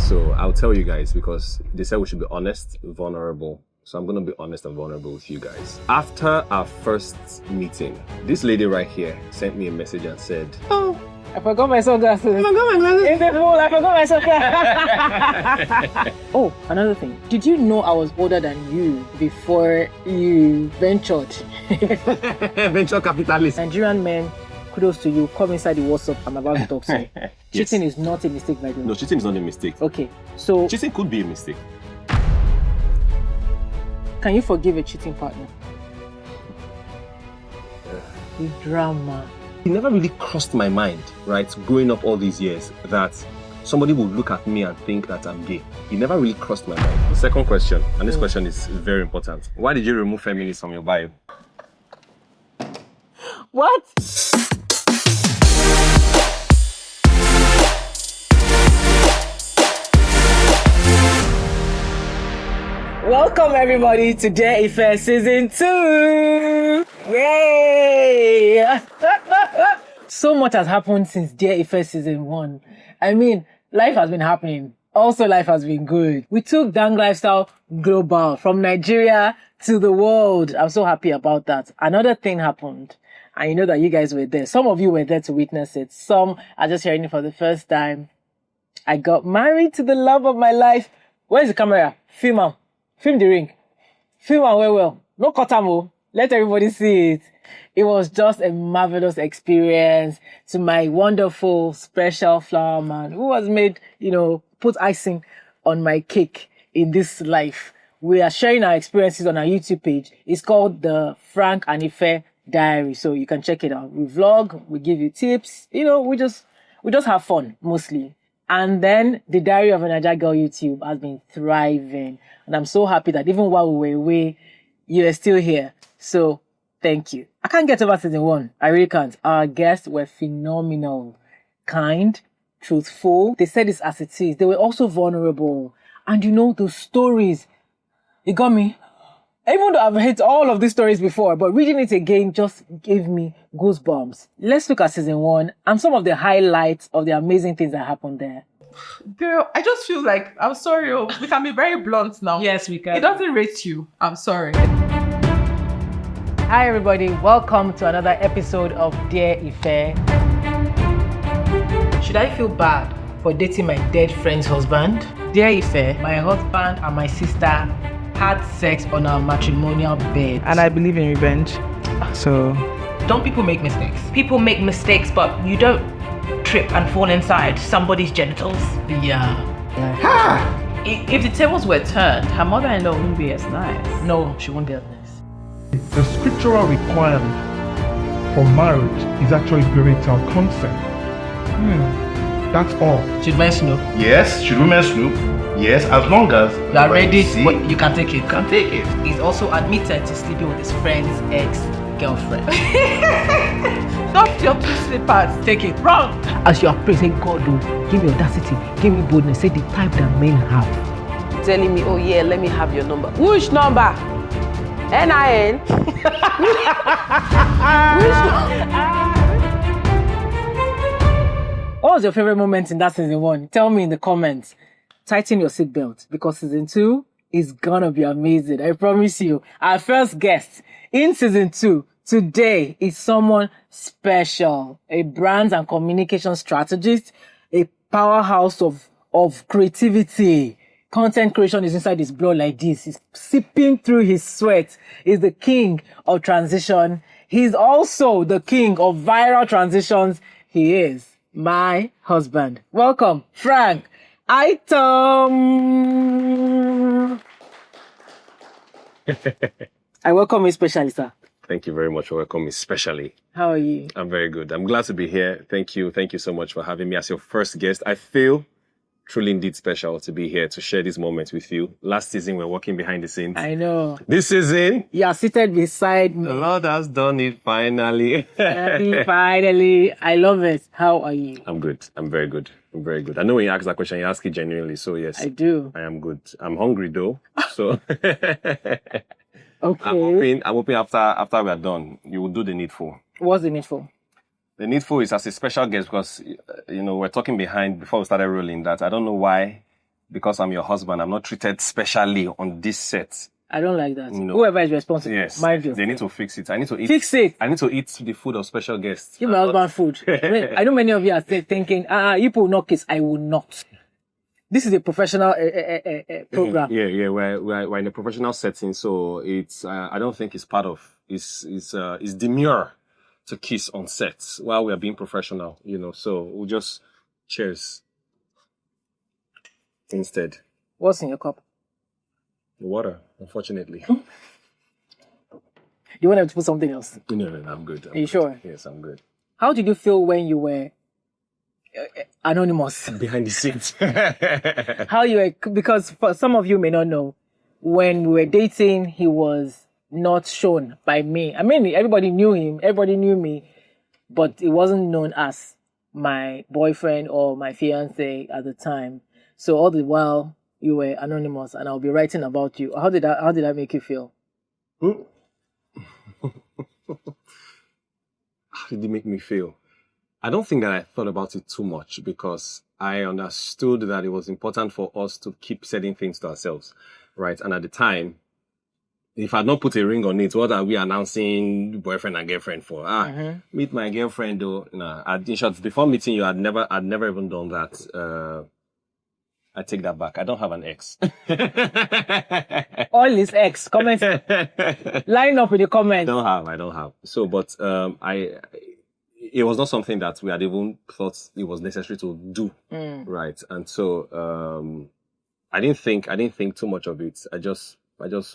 So I'll tell you guys because they said we should be honest, vulnerable. So I'm going to be honest and vulnerable with you guys. After our first meeting, this lady right here sent me a message and said, "Oh, I forgot my sunglasses. In the pool, I forgot my sunglasses." Oh, another thing. Did you know I was older than you before you ventured? Venture capitalist. Nigerian men, kudos to you. Come inside the WhatsApp. I'm about to talk to you. Yes. Cheating is not a mistake, by the way. No, cheating is not a mistake. Okay, so Cheating could be a mistake. can you forgive a cheating partner? The drama. It never really crossed my mind, right, growing up all these years, that somebody would look at me and think that I'm gay. It never really crossed my mind. The second question, and this question is very important. Why did you remove feminist from your bio? What? Welcome everybody to Dear Ife Season 2! Yay! So much has happened since Dear Ife Season 1. I mean, life has been happening. Also, life has been good. We took Dang Lifestyle global from Nigeria to the world. I'm so happy about that. Another thing happened. And you know that you guys were there. Some of you were there to witness it. Some are just hearing it for the first time. I got married to the love of my life. Where's the camera? Film am. Film the ring. Film am well. No cut am. Let everybody see it. It was just a marvelous experience to my wonderful, special flower man who was made, put icing on my cake in this life. We are sharing our experiences on our YouTube page. It's called the Frank and Ife Diary. So you can check it out. We vlog, we give you tips. We just have fun mostly. And then the Diary of a Naija Girl YouTube has been thriving. And I'm so happy that even while we were away, you are still here. So thank you. I can't get over season 1. I really can't. Our guests were phenomenal, kind, truthful. They said this as it is. They were also vulnerable. And those stories, it got me. Even though I've heard all of these stories before, but reading it again just gave me goosebumps. Let's look at season 1 and some of the highlights of the amazing things that happened there. Girl, I just feel like, I'm sorry, we can be very blunt now. Yes, we can. It doesn't rate you. I'm sorry. Hi everybody, welcome to another episode of Dear Ife. Should I feel bad for dating my dead friend's husband? Dear Ife, my husband and my sister had sex on our matrimonial bed. And I believe in revenge. So, don't people make mistakes? People make mistakes, but you don't trip and fall inside somebody's genitals. Yeah. If the tables were turned, her mother-in-law wouldn't be as nice. No, she won't be as nice. The scriptural requirement for marriage is actually parental consent. That's all. Should men snoop? Yes, should women snoop? Yes, as long as you are ready, you can take it. Can take it. He's also admitted to sleeping with his friend's ex-girlfriend. Stop your 2 slippers. Take it. Wrong. As you are praying, say, God, give me audacity, give me boldness. Say the type that men have. Telling me, oh yeah, let me have your number. Which number? NIN. Which number? What was your favorite moment in that season 1? Tell me in the comments. Tighten your seatbelt because season 2 is gonna be amazing. I promise you. Our first guest in season 2 today is someone special. A brand and communication strategist, a powerhouse of creativity. Content creation is inside his blood like this. He's sipping through his sweat. He's the king of transition. He's also the king of viral transitions. He is my husband. Welcome, Frank. iTom. I welcome you especially, sir. Thank you very much for welcoming me especially. How are you? I'm very good. I'm glad to be here. Thank you. Thank you so much for having me as your first guest. I feel truly indeed special to be here to share this moment with you. Last season, we're working behind the scenes. I know. This season, you are seated beside me. The Lord has done it finally. Finally. I love it. How are you? I'm good. I'm very good. I'm very good. I know when you ask that question, you ask it genuinely. So yes. I do. I am good. I'm hungry though. So okay. I'm hoping after we are done, you will do the needful. What's the needful? The needful is as a special guest because, we're talking before we started rolling that I don't know why because I'm your husband, I'm not treated specially on this set. I don't like that. You know. Whoever is responsible, Yes, mind you. they need to fix it. I need to eat. Fix it. I need to eat the food of special guests. Give my husband food. I know many of you are thinking, you will not kiss. I will not. This is a professional program. Yeah. We're in a professional setting, so it's. I don't think it's part of. It's demure to kiss on sets while we are being professional. You know, so we'll just cheers instead. What's in your cup? Water, unfortunately. You want them to put something else? No, I'm good. Are you sure? Yes, I'm good. How did you feel when you were anonymous? Behind the scenes. How you were, because for some of you may not know, when we were dating, he was not shown by me. I mean, everybody knew him, everybody knew me, but it wasn't known as my boyfriend or my fiance at the time. So all the while you were anonymous, and I'll be writing about you. How did that make you feel? How did it make me feel? I don't think that I thought about it too much because I understood that it was important for us to keep setting things to ourselves, right? And at the time, if I had not put a ring on it, what are we announcing boyfriend and girlfriend for? Meet my girlfriend though. Nah, in short, before meeting you, I'd never even done that. I take that back. I don't have an ex. All his ex comments. Line up with the comments. I don't have. So, but it was not something that we had even thought it was necessary to do, right? And so I didn't think too much of it. I just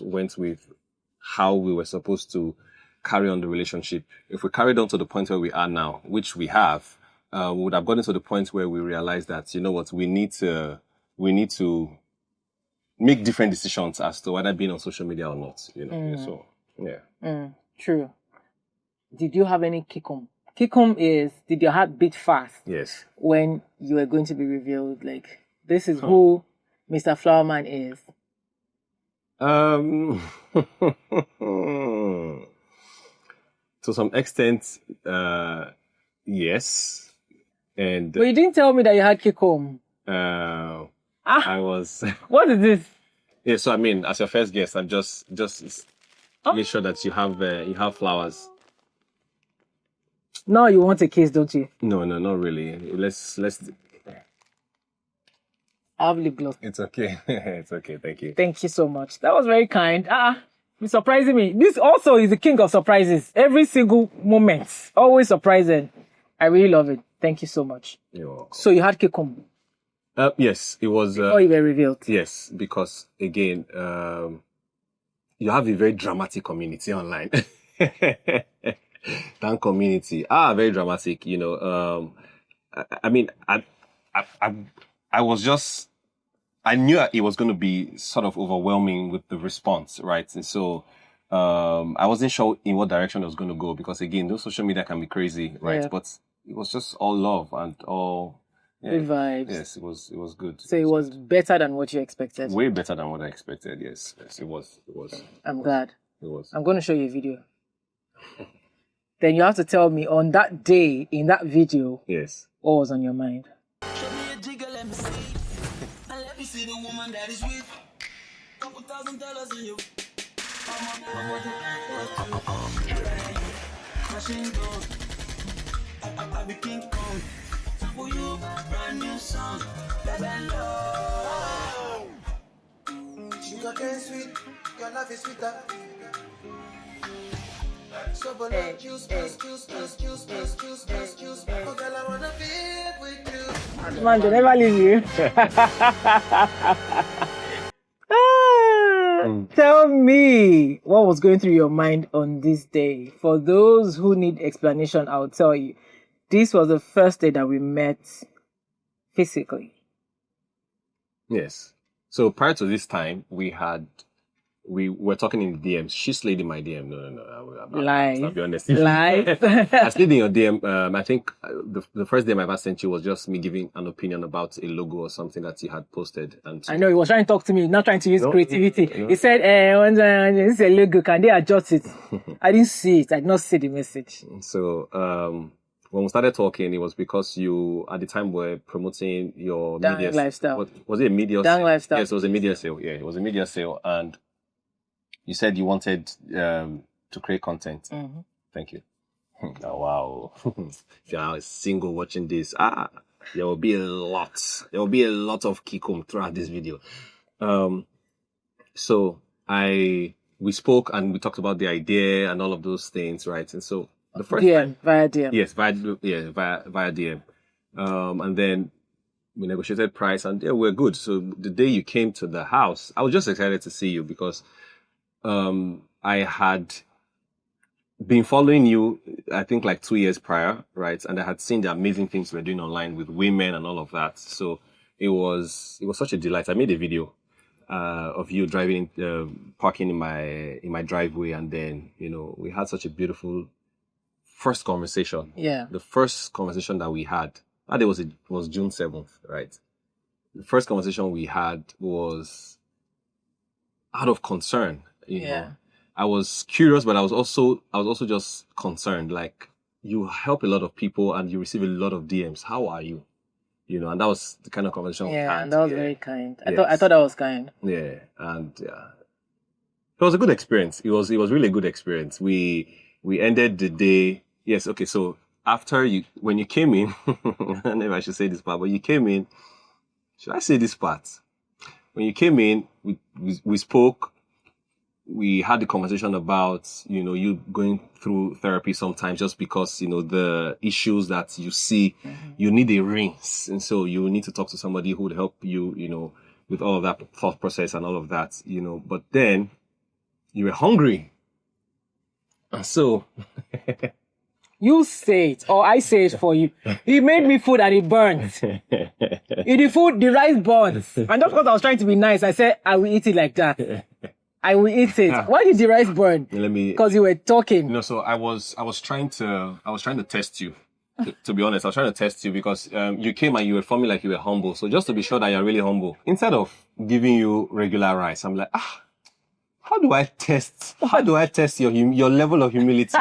went with how we were supposed to carry on the relationship. If we carried on to the point where we are now, which we have, we would have gotten to the point where we realized that, you know what, we need to make different decisions as to whether being on social media or not, you know. So, yeah. True. Did you have any kikum? Kikum is, did your heart beat fast? Yes. When you were going to be revealed, like, this is who Mr. Flowerman is? To some extent, yes. And But you didn't tell me that you had kikum. I was. What is this? Yeah, so I mean, as your first guest, I'm just make sure that you have flowers. Now you want a kiss, don't you? No, not really. Let's. I have lip gloss. It's okay. It's okay. Thank you. Thank you so much. That was very kind. You're surprising me. This also is the king of surprises. Every single moment, always surprising. I really love it. Thank you so much. You're welcome. So you had kikum. Yes, it was. Before you were revealed. Yes, because again, you have a very dramatic community online. That community, very dramatic. You know, I mean, I was just, I knew it was going to be sort of overwhelming with the response, right? And so, I wasn't sure in what direction it was going to go because again, those social media can be crazy, right? Yeah. But it was just all love and all. Yeah. Good vibes. Yes, it was good. So it was better than what you expected. Way better than what I expected. Yes, it was. I'm glad. It was. I'm going to show you a video. Then you have to tell me on that day in that video. Yes. What was on your mind? Show me a jigger, let me see. And let me see the woman that is with. Couple $1,000 in you. Machine gun. I be King Kong. For you, brand new song. Sugar cane sweet, your love is sweeter. So juice. Oh girl, I wanna be with you. Man, they never leave you. Tell me what was going through your mind on this day. For those who need explanation, I'll tell you. This was the first day that we met physically. Yes. So prior to this time, we were talking in the DMs. She slid in my DM. No. Live. I'll be honest. Live. I slid in your DM. I think the first DM I ever sent you was just me giving an opinion about a logo or something that you had posted. And I know he was trying to talk to me, not trying to use creativity. No. He said, this is a logo. Can they adjust it? I didn't see it. I did not see the message. So, when we started talking, it was because you, at the time, were promoting your Dang media lifestyle. Was it a media Dang sale? lifestyle. Yes, it was a media sale. Yeah, it was a media sale. And you said you wanted to create content. Mm-hmm. Thank you. Oh, wow. If you're single watching this, there will be a lot. There will be a lot of kikum throughout this video. So we spoke and we talked about the idea and all of those things, right? And so the first time, via DM. yes, via DM. And then we negotiated price and we're good. So the day you came to the house, I was just excited to see you because I had been following you, I think like 2 years prior, right? And I had seen the amazing things you were doing online with women and all of that. So it was such a delight. I made a video of you driving, parking in my driveway, and then we had such a beautiful first conversation. Yeah. The first conversation that we had, that day was June 7th, right? The first conversation we had was out of concern. You know, I was curious, but I was also just concerned. Like, you help a lot of people and you receive a lot of DMs. How are you? And that was the kind of conversation we had. And that was very kind. I thought that was kind. Yeah, and it was a good experience. It was really a good experience. We ended the day. Yes, okay. So after when you came in, I don't know if I should say this part, but you came in. Should I say this part? When you came in, we spoke. We had the conversation about, you going through therapy sometimes just because, the issues that you see, you need a rinse. And so you need to talk to somebody who would help you, with all of that thought process and all of that, But then you were hungry. And so... You say it, or I say it for you. He made me food and it burns. The rice burns. And just because I was trying to be nice, I said, I will eat it like that. I will eat it. Why did the rice burn? Because you were talking. So I was trying to test you. To be honest, I was trying to test you because you came and you were forming like you were humble. So just to be sure that you're really humble, instead of giving you regular rice, I'm like, how do I test your level of humility?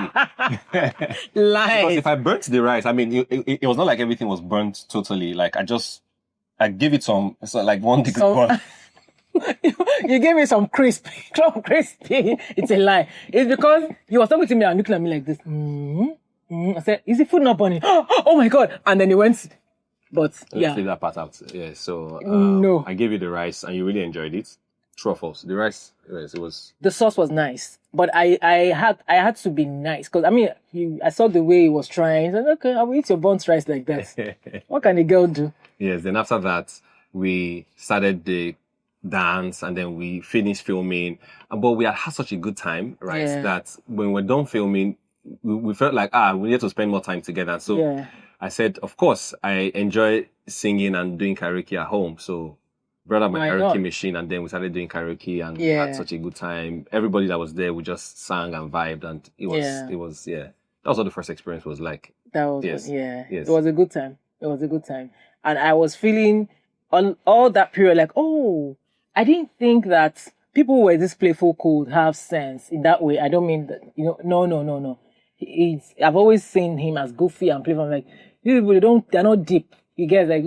Because if I burnt the rice, I mean, it was not like everything was burnt totally. Like I gave it some, like 1 degree burn. You gave me some crispy. It's a lie. It's because you were talking to me and looking at me like this. I said, is the food not burning? Oh my God. And then he went, but Let's leave that part out. Yeah. So, no. I gave you the rice and you really enjoyed it. True or false? The rice, yes, it was. The sauce was nice, but I had to be nice because I saw the way he was trying. I said, okay, I will eat your burnt rice like that. What can a girl do? Yes. Then after that, we started the dance and then we finished filming. But we had such a good time, right? Yeah. That when we're done filming, we felt like we need to spend more time together. So I said, of course, I enjoy singing and doing karaoke at home. So brought up my karaoke machine and then we started doing karaoke and we had such a good time. Everybody that was there, we just sang and vibed and it was that was what the first experience was like. That was yes. It was a good time. And I was feeling on all that period like, I didn't think that people who were this playful could have sense in that way. I don't mean that, no. I've always seen him as goofy and playful. I'm like, these people, they're not deep. You guys like,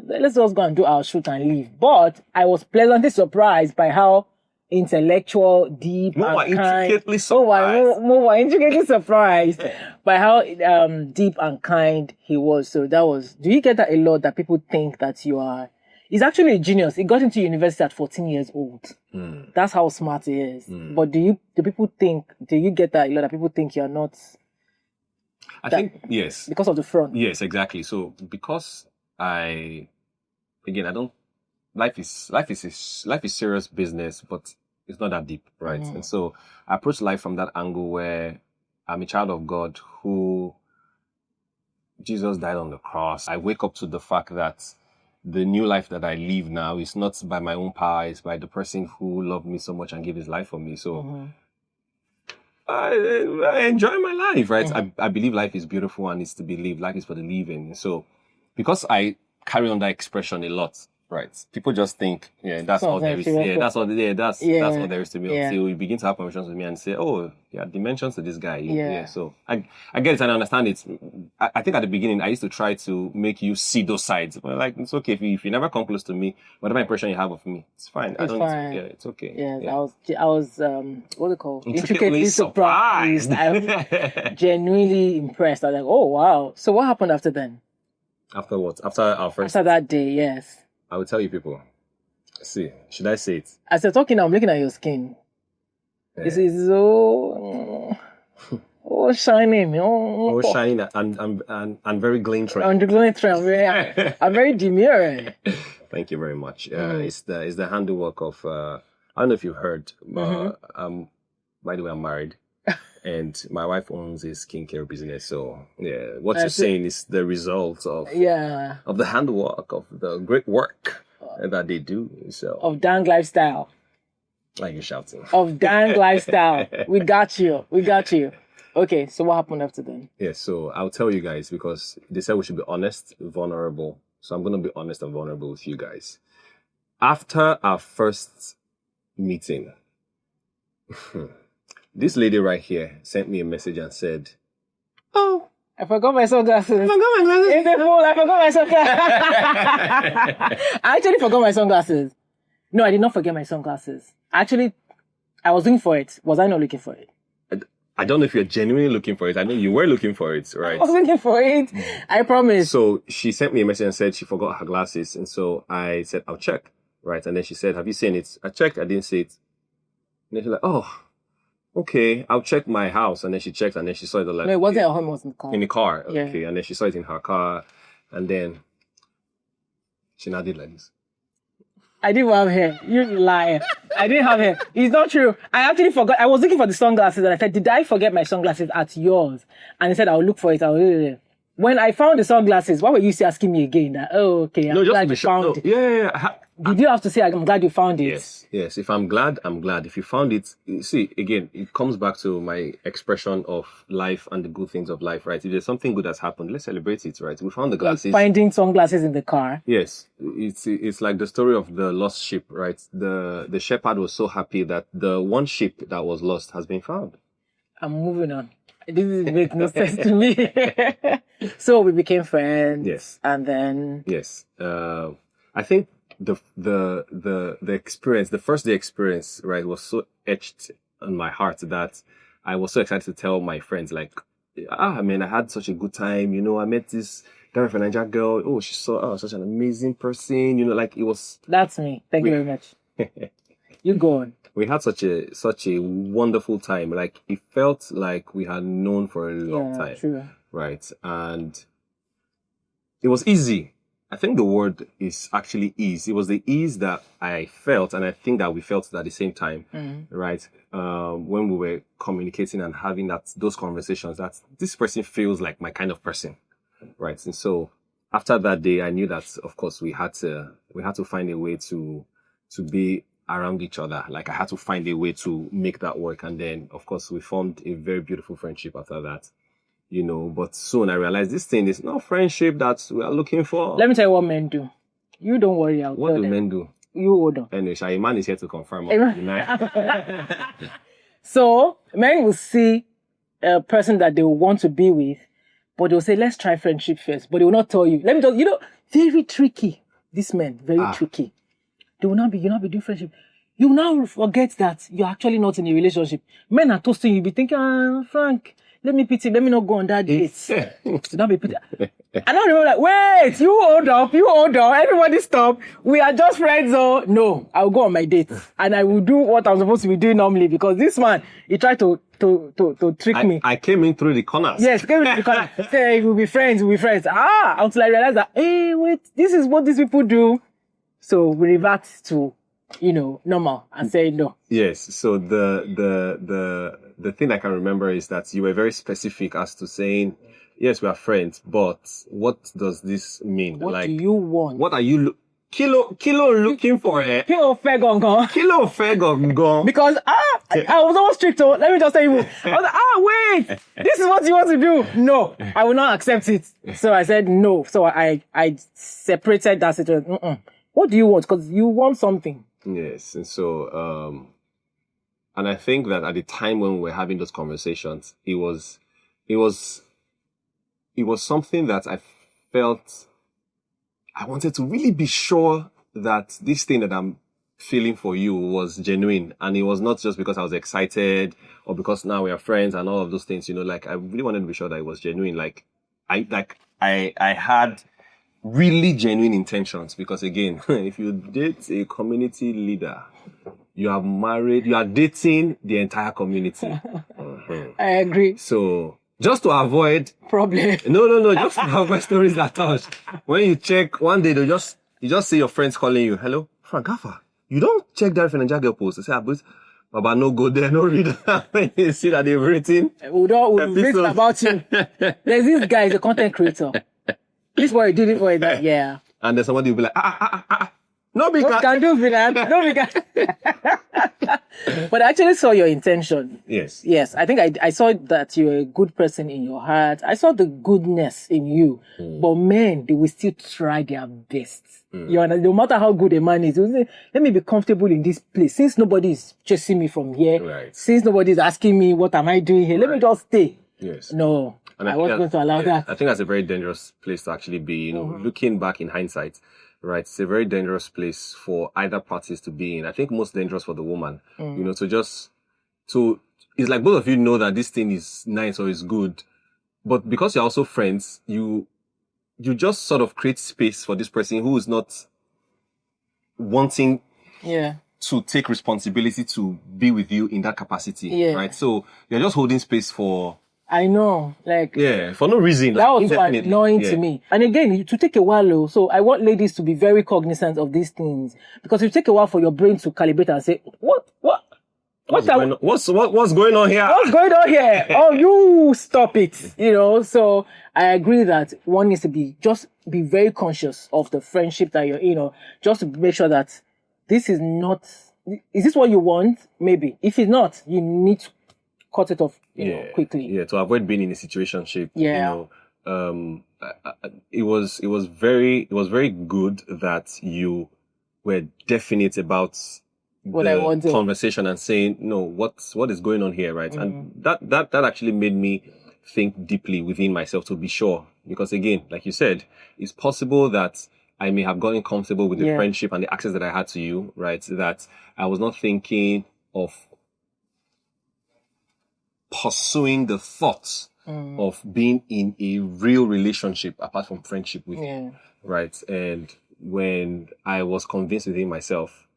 let's just go and do our shoot and leave. But I was pleasantly surprised by how intellectual, deep, intricately surprised by how deep and kind he was. So that was. Do you get that a lot? That people think that you are. He's actually a genius. He got into university at 14 years old. That's how smart he is. But do you get that a lot? That people think you're not. I think yes. Because of the front. Yes, exactly. So because life is serious business, but it's not that deep, right? And so I approach life from that angle where I'm a child of God who Jesus died on the cross. I wake up to the fact that the new life that I live now is not by my own power, it's by the person who loved me so much and gave his life for me. So I enjoy my life, right? I believe life is beautiful and it's to be lived. Life is for the living. So because I carry on that expression a lot, Right. People just think, that's Some all of them there is. feel Yeah, that's all. Yeah, that's all there is to me. Yeah. Until you begin to have conversations with me and say, "Oh, dimensions to this guy." Yeah. So I get it and I understand it. I think at the beginning I used to try to make you see those sides. But like, it's okay if you never come close to me. Whatever impression you have of me, it's fine. It's fine. It's okay. Yeah, I was what do you call Intricately surprised. I'm genuinely impressed. I was like, oh wow. So what happened after then? After what? After our first. After that day, yes. I will tell you people. See, should I say it? As you're talking, I'm looking at your skin. This is so shining. Oh, shiny and very glinting. I'm very demure. Thank you very much. It's the handiwork of I don't know if you've heard. By the way, I'm married, and my wife owns a skincare business. So what you're saying is the result of the handwork of the great work that they do. So of Dang Lifestyle. Like you're shouting. Of Dang Lifestyle. We got you. Okay, so what happened after then? Yeah, so I'll tell you guys because they said we should be honest, vulnerable. So I'm going to be honest and vulnerable with you guys. After our first meeting, this lady right here sent me a message and said, "Oh, I forgot my sunglasses. I forgot my glasses. In the pool, I forgot my sunglasses." I actually forgot my sunglasses. No, I did not forget my sunglasses. Actually, I was looking for it. Was I not looking for it? I don't know if you're genuinely looking for it. I know you were looking for it, right? I was looking for it. I promise. So she sent me a message and said she forgot her glasses. And so I said, I'll check, right? And then she said, have you seen it? I checked. I didn't see it. And then she's like, oh, okay, I'll check my house. And then she checked and then she saw it. Like, no, it wasn't at home. It was in the car. In the car. Yeah. Okay. And then she saw it in her car. And then she now did like this. I didn't have hair. You liar. I didn't have hair. It's not true. I actually forgot. I was looking for the sunglasses and I said, did I forget my sunglasses at yours? And he said, I'll look for it. When I found the sunglasses, why were you still asking me again? That, oh, okay, I'm glad you found it. Yeah. Did you have to say, I'm glad you found it? Yes. If I'm glad, I'm glad. If you found it, see, again, it comes back to my expression of life and the good things of life, right? If there's something good that's happened, let's celebrate it, right? We found the glasses. Finding sunglasses in the car. Yes. It's like the story of the lost sheep, right? The shepherd was so happy that the one sheep that was lost has been found. I'm moving on. This makes no sense to me. So we became friends. Yes. And then. Yes. I think the experience, the first day experience, right, was so etched on my heart that I was so excited to tell my friends, like, man, I had such a good time. You know, I met this guy from Naija girl. Oh, she's such an amazing person. You know, like it was. That's me. Thank you very much. You go on. We had such a wonderful time. Like it felt like we had known for a long time. True. Right. And it was easy. I think the word is actually ease. It was the ease that I felt, and I think that we felt it at the same time, right? When we were communicating and having those conversations, that this person feels like my kind of person, right? And so after that day, I knew that, of course, we had to find a way to be around each other. Like I had to find a way to make that work, and then, of course, we formed a very beautiful friendship after that. You know, but soon I realized this thing is not friendship that we are looking for. Let me tell you what men do. You don't worry. What do men do? You hold on. Anyway, a man is here to confirm. So, men will see a person that they will want to be with, but they'll say, let's try friendship first. But they will not tell you. Let me tell you, very tricky. These men, very tricky. They will not be doing friendship. You will now forget that you're actually not in a relationship. Men are toasting you. You'll be thinking, Frank, let me not go on that date. So not be pity. And I remember like, wait, you hold up, everybody stop. We are just friends, oh. No, I'll go on my date. And I will do what I'm supposed to be doing normally because this man, he tried to trick me. I came in through the corners. Yes, came in through the corner. Say, we'll be friends. Until I realized that, hey, wait, this is what these people do. So we revert to, normal and say no. Yes. So the thing I can remember is that you were very specific as to saying, yes, we are friends, but what does this mean? What do you want? What are you Kilo looking for it? Kilo fair gone. Because I was almost strict. So let me just tell you. I was like, wait, this is what you want to do. No, I will not accept it. So I said no. So I separated that situation. What do you want? Because you want something. Yes. And so, and I think that at the time when we were having those conversations, it was something that I felt I wanted to really be sure that this thing that I'm feeling for you was genuine. And it was not just because I was excited or because now we are friends and all of those things, like I really wanted to be sure that it was genuine. I had really genuine intentions because again, if you date a community leader, you are dating the entire community. I agree. So just to avoid Problem. No, just to avoid stories that touch. When you check one day, you just see your friends calling you, hello, Frank, Alpha, you don't check that Ife and Naija girl post. I say, but Baba, no go there, no read that. When you see that they've written. We'll read about you. There's this guy, he's a content creator. This boy did it for that, yeah. And then somebody will be like, no, we What can do with that? No, we can. But I actually saw your intention. Yes. Yes, I think I saw that you're a good person in your heart. I saw the goodness in you. But men, they will still try their best. You understand? No matter how good a man is, they'll say, let me be comfortable in this place. Since nobody is chasing me from here, right. Since nobody is asking me, what am I doing here? Let me just stay. Yes. No, And I wasn't going to allow that. I think that's a very dangerous place to actually be, looking back in hindsight, right? It's a very dangerous place for either parties to be in. I think most dangerous for the woman, it's like both of you know that this thing is nice or is good, but because you're also friends, you just sort of create space for this person who is not wanting to take responsibility to be with you in that capacity, right? So you're just holding space for... I know, for no reason. That was so annoying to me. And again, to take a while, so I want ladies to be very cognizant of these things. Because it take a while for your brain to calibrate and say, what's going on? What's going on here? What's going on here? Oh, you stop it. So I agree that one needs to be very conscious of the friendship that you're, just to make sure that this is this what you want? Maybe. If it's not, you need to cut it off, quickly. Yeah, to avoid being in a situationship. Yeah. It was very good that you were definite about what I wanted. Conversation and saying, no, what is going on here, right? And that actually made me think deeply within myself to be sure. Because again, like you said, it's possible that I may have gotten comfortable with the friendship and the access that I had to you, right? That I was not thinking of pursuing the thoughts of being in a real relationship apart from friendship with you, right? And when I was convinced within myself,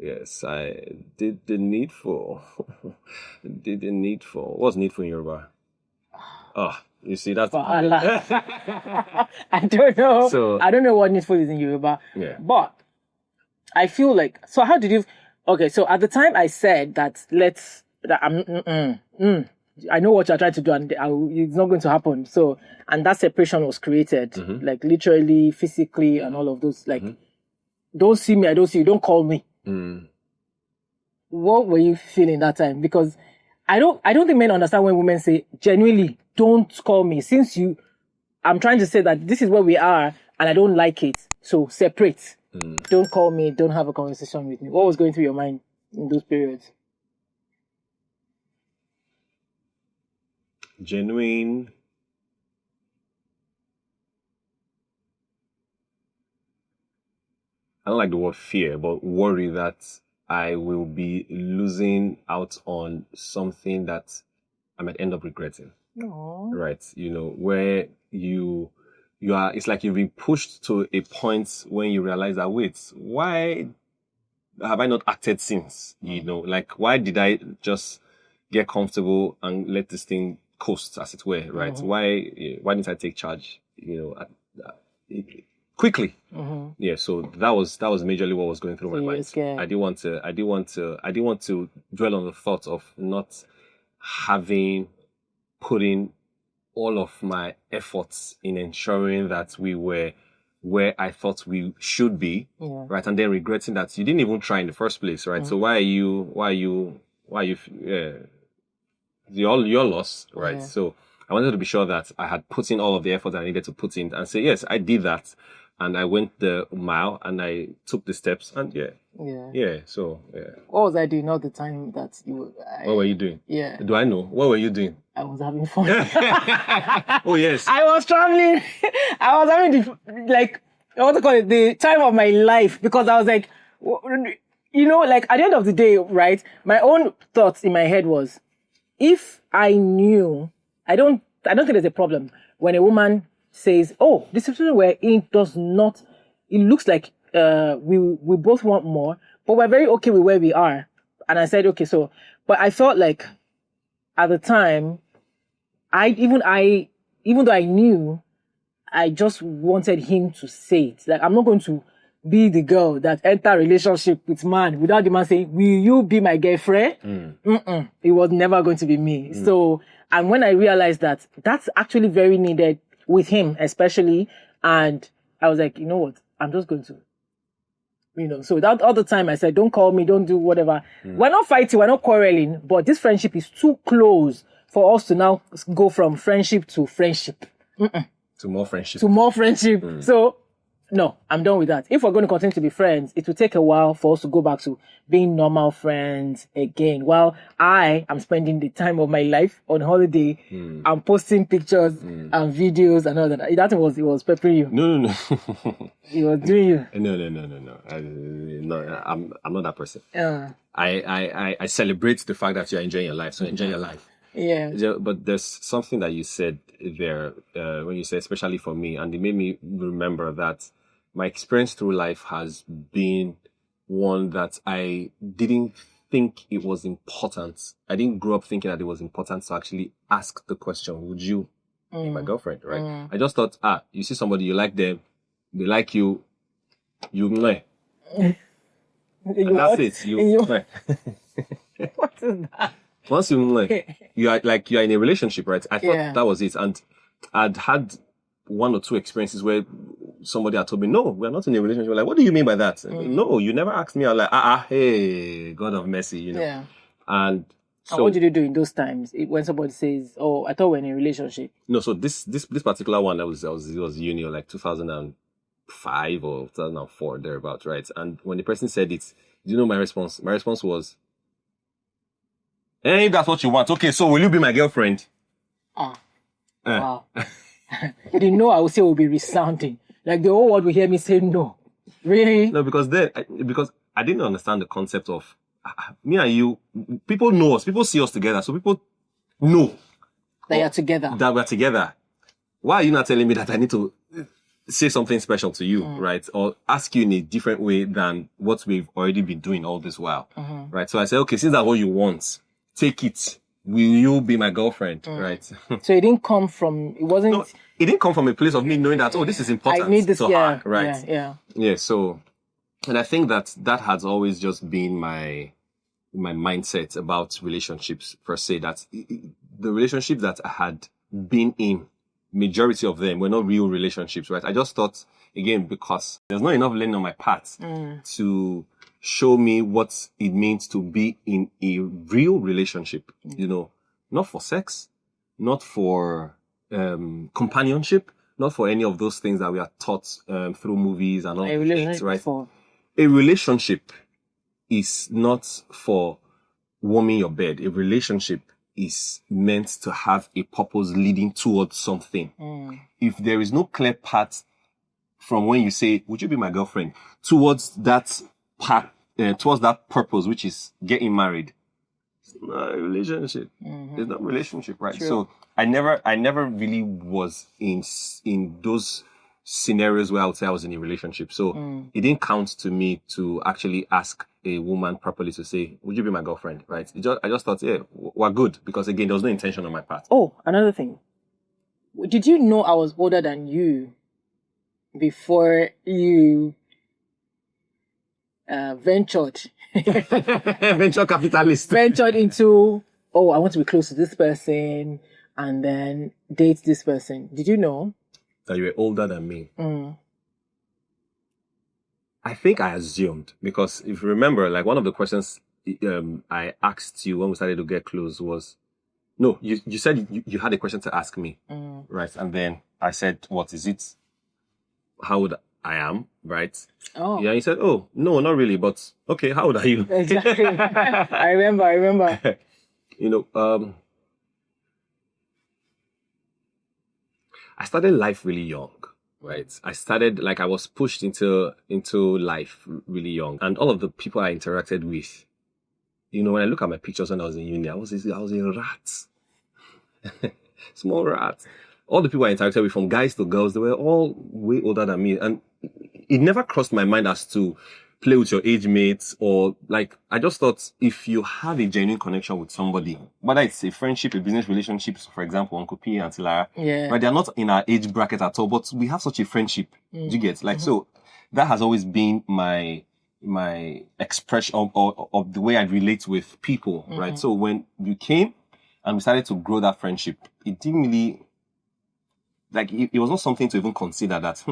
yes, I did the needful. What's needful in Yoruba? You see, that's... I don't know. So, I don't know what needful is in Yoruba. Yeah. But I feel like... So how did you... Okay, so at the time I said that I know what you're trying to do and it's not going to happen. So, and that separation was created, like literally, physically, and all of those. Like, don't see me, I don't see you, don't call me. What were you feeling that time? Because I don't think men understand when women say, genuinely, don't call me. I'm trying to say that this is where we are and I don't like it. So separate. Don't call me, don't have a conversation with me. What was going through your mind in those periods? Genuine. I don't like the word fear, but worry that I will be losing out on something that I might end up regretting. Aww. Right? Where you are, it's like you've been pushed to a point when you realize that, wait, why have I not acted since? Like, why did I just get comfortable and let this thing coast, as it were, right? Why didn't I take charge, quickly? Yeah, so that was majorly what was going through my mind. Scared. I didn't want to dwell on the thought of not having put in all of my efforts in ensuring that we were where I thought we should be, right? And then regretting that you didn't even try in the first place, right? So why are you your loss, right? So I wanted to be sure that I had put in all of the effort that I needed to put in and say, yes, I did that. and I went the mile and I took the steps, and so What was I doing all the time that you? What were you doing? Yeah. Do I know? What were you doing? I was having fun. Oh yes. I was traveling. I was having the time of my life, because I was like, like at the end of the day, right? My own thoughts in my head was, if I knew, I don't think there's a problem when a woman says, "Oh, the situation we're in does not. It looks like we both want more, but we're very okay with where we are." And I said, "Okay, so," but I felt like at the time, even though I knew, I just wanted him to say it. Like, I'm not going to be the girl that enter a relationship with man without the man saying, "Will you be my girlfriend?" It was never going to be me. So, and when I realized that that's actually very needed with him, especially, and I was like, you know what? I'm just going to, so that all the time I said, don't call me, don't do whatever. We're not fighting, we're not quarreling, but this friendship is too close for us to now go from friendship to friendship. To more friendship. So, no, I'm done with that. If we're going to continue to be friends, it will take a while for us to go back to being normal friends again. While I am spending the time of my life on holiday, I'm posting pictures and videos and all that. That was peppering you. No. It was doing you. No. I'm not that person. I celebrate the fact that you're enjoying your life. So enjoy your life. Yeah. But there's something that you said there when you said, especially for me, and it made me remember that my experience through life has been one that I didn't think it was important. I didn't grow up thinking that it was important to actually ask the question, would you be my girlfriend, right? I just thought, you see somebody, you like them, they like you, meh. That's it. Meh. What is that? Once you are in a relationship, right? I thought that was it. And I'd had one or two experiences where somebody had told me, no, we're not in a relationship. We're like, what do you mean by that? No, you never asked me. I'm like, hey, God of mercy, Yeah. And so, what did you do in those times when somebody says, "Oh, I thought we're in a relationship"? No, so this particular one, it was uni, or like 2005 or 2004, thereabouts, right? And when the person said it, do you know my response? My response was, if that's what you want, okay, so will you be my girlfriend? Wow. You didn't know I would say it would be resounding. Like the whole world will hear me say no. Really? No, because I didn't understand the concept of me and you. People know us. People see us together. So people know that you're together. That we're together. Why are you not telling me that I need to say something special to you, right? Or ask you in a different way than what we've already been doing all this while, right? So I said, okay, since that's what you want, take it. Will you be my girlfriend, right? So it didn't come from, it wasn't... No, it didn't come from a place of me knowing that, this is important. I need this, to her, right? Yeah, so, and I think that has always just been my mindset about relationships, per se, that the relationships that I had been in, majority of them were not real relationships, right? I just thought, again, because there's not enough learning on my path to show me what it means to be in a real relationship, not for sex, not for companionship, not for any of those things that we are taught through movies and all. A relationship, right? A relationship is not for warming your bed. A relationship is meant to have a purpose leading towards something. If there is no clear path from when you say, would you be my girlfriend, towards that path, towards that purpose, which is getting married, it's not a relationship. It's not a relationship, right? True. So I never really was in those scenarios where I would say I was in a relationship. So it didn't count to me to actually ask a woman properly to say, would you be my girlfriend, right? I just thought, we're good, because again, there was no intention on my part. Oh, another thing. Did you know I was older than you before you ventured venture capitalist ventured into, I want to be close to this person and then date this person? Did you know that you were older than me? I think I assumed, because if you remember, like one of the questions I asked you when we started to get close was, no, you said you had a question to ask me, right? And then I said, what is it? How would I am, right? Oh. Yeah, he said, oh, no, not really, but okay, how old are you? Exactly. I remember. You know, I started life really young, right? I was pushed into life really young. And all of the people I interacted with, you know, when I look at my pictures when I was in uni, I was a rat. Small rat. All the people I interacted with, from guys to girls, they were all way older than me. And it never crossed my mind as to play with your age mates, or like, I just thought if you have a genuine connection with somebody, whether it's a friendship, a business relationship, for example, Uncle P and Tilara, Yeah. right? They're not in our age bracket at all, but we have such a friendship. Do you get? Like, so that has always been my expression of the way I relate with people, right? So when you came and we started to grow that friendship, it didn't really, like, it was not something to even consider that,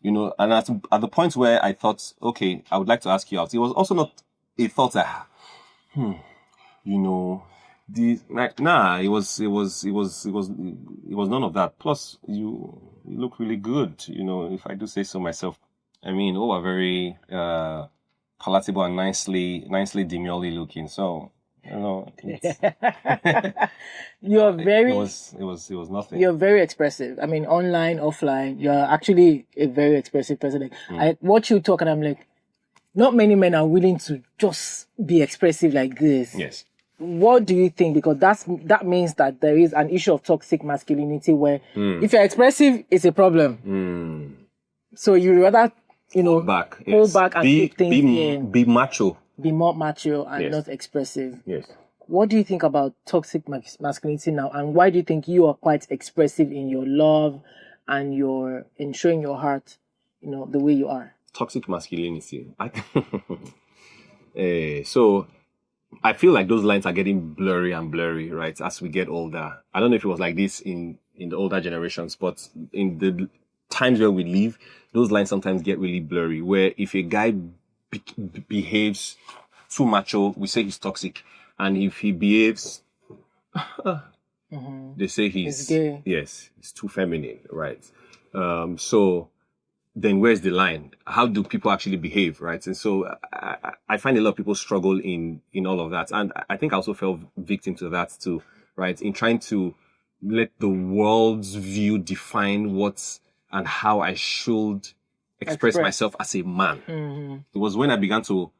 you know, and at the point where I thought, okay, I would like to ask you out, it was also not a thought that, you know, it was none of that. Plus, you look really good, you know, if I do say so myself. I mean, all are very palatable and nicely demurely looking. So, you know, You're very. it was nothing. You're very expressive. I mean, online, offline, you're actually a very expressive person. Like, I watch you talk and I'm like, not many men are willing to just be expressive like this. Yes. What do you think? Because that means that there is an issue of toxic masculinity where if you're expressive, it's a problem. So you rather, you know, hold back and keep things in. Be macho. Be more macho and Yes. not expressive. Yes. What do you think about toxic masculinity now? And why do you think you are quite expressive in your love and in showing your heart, you know, the way you are? Toxic masculinity. So I feel like those lines are getting blurry and blurry, right, as we get older. I don't know if it was like this in the older generations, but in the times where we live, those lines sometimes get really blurry, where if a guy behaves too macho, we say he's toxic. And if he behaves, they say he's gay. Yes, he's too feminine, right? So then where's the line? How do people actually behave, right? And so I find a lot of people struggle in all of that. And I think I also fell victim to that too, right? In trying to let the world's view define what and how I should express myself as a man. It was when I began to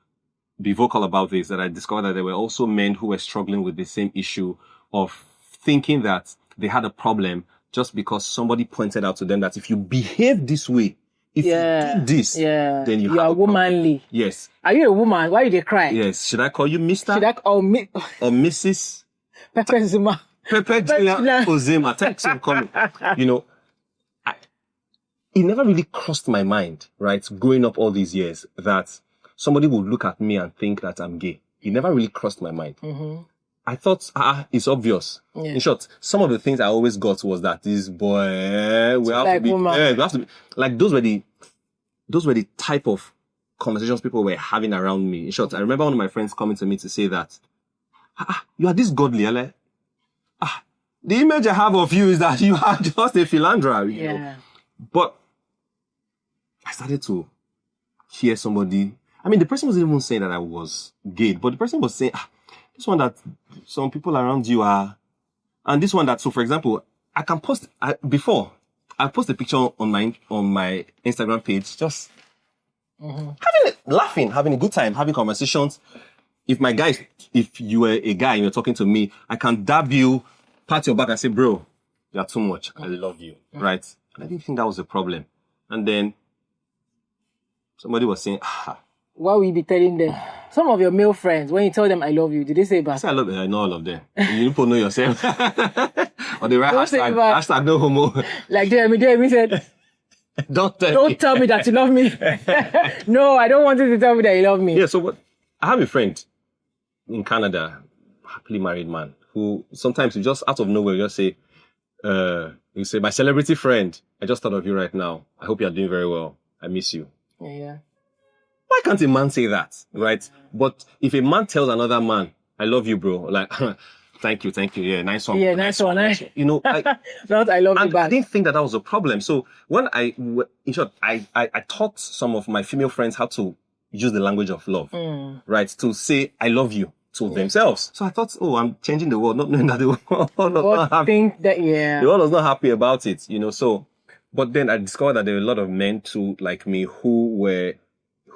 be vocal about this that I discovered that there were also men who were struggling with the same issue of thinking that they had a problem just because somebody pointed out to them that if you behave this way, if you do this, then you are womanly. Yes. Are you a woman? Why do they cry? Yes. Should I call you Mr.? Should I call me? Or Mrs.? Pepe Zuma. Pepe Ozema. Thanks for coming. You know, it never really crossed my mind, right, growing up all these years, that somebody would look at me and think that I'm gay. It never really crossed my mind. I thought, it's obvious. Yeah. In short, some of the things I always got was that this boy, we have to be, like, those were the type of conversations people were having around me. In short, I remember one of my friends coming to me to say that, you are this godly, Ale. The image I have of you is that you are just a philanderer, you know. But I started to hear somebody, I mean, the person wasn't even saying that I was gay, but the person was saying, this one that some people around you are, and this one that, so for example, I can post, I post a picture on my Instagram page, just laughing, having a good time, having conversations. If you were a guy and you're talking to me, I can dab you, pat your back and say, bro, you're too much. I love you. Right? And I didn't think that was a problem. And then somebody was saying, Why will you be telling them? Some of your male friends, when you tell them I love you, did they say back? I say I love you. I know all of them. You people know yourself. Or the right hashtag no homo. Like Jeremy said, Don't tell me that you love me. No, I don't want you to tell me that you love me. Yeah, so what? I have a friend in Canada, happily married man, who sometimes you just out of nowhere just say, you say, my celebrity friend, I just thought of you right now. I hope you're doing very well. I miss you. Yeah. Why can't a man say that, right? But if a man tells another man, I love you, bro, like, Thank you. Yeah, nice one. Yeah, nice one. You know, Not I love you and I back. didn't think that was a problem. So when in short, I taught some of my female friends how to use the language of love, right? To say I love you to themselves. So I thought, oh, I'm changing the world, not knowing that the world was not happy. The world was not happy about it, you know. So, but then I discovered that there were a lot of men too, like me, who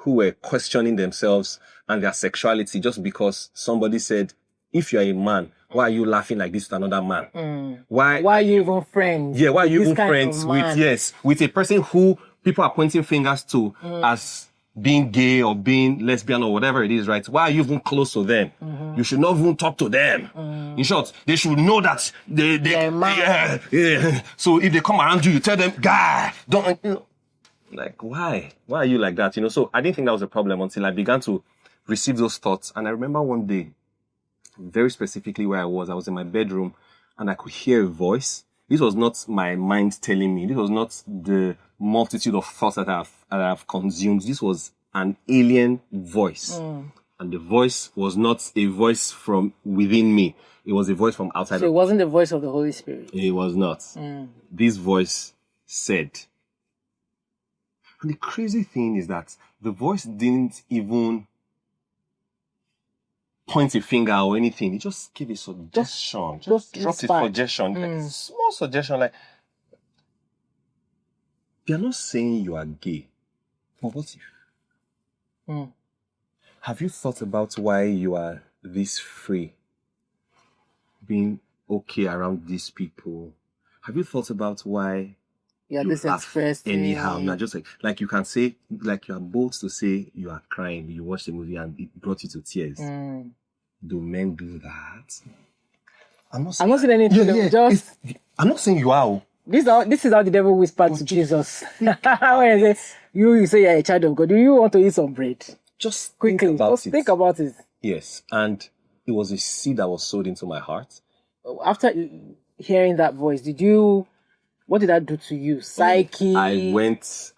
were questioning themselves and their sexuality just because somebody said, if you're a man, why are you laughing like this to another man? Why are you even friends? Yeah, why are you with even this kind friends of with, man? with a person who people are pointing fingers to as being gay or being lesbian or whatever it is, right? Why are you even close to them? You should not even talk to them. In short, they should know that they're man. Yeah. So if they come around you, you tell them, guy, don't, you know, like, why? Why are you like that? You know, so I didn't think that was a problem until I began to receive those thoughts. And I remember one day, very specifically where I was in my bedroom and I could hear a voice. This was not my mind telling me. This was not the multitude of thoughts that I have consumed. This was an alien voice. And the voice was not a voice from within me. It was a voice from outside. So it wasn't the voice of the Holy Spirit. It was not. This voice said. And the crazy thing is that the voice didn't even point a finger or anything. He just gave a suggestion. Just dropped a suggestion. Like a small suggestion, like, they're not saying you are gay. But what if? Have you thought about why you are this free? Being okay around these people? Have you thought about why Yeah, you this laugh expressed anyhow? Not just like you can say, like you are bold to say you are crying. You watched the movie and it brought you to tears. Do men do that? I'm not saying anything. I'm not saying you are. This is how the devil whispered to Jesus. When he said, you say you're a child of God. Do you want to eat some bread? Just Quickly, think about it. Yes, and it was a seed that was sowed into my heart. After hearing that voice, what did that do to you? Psyche? I went to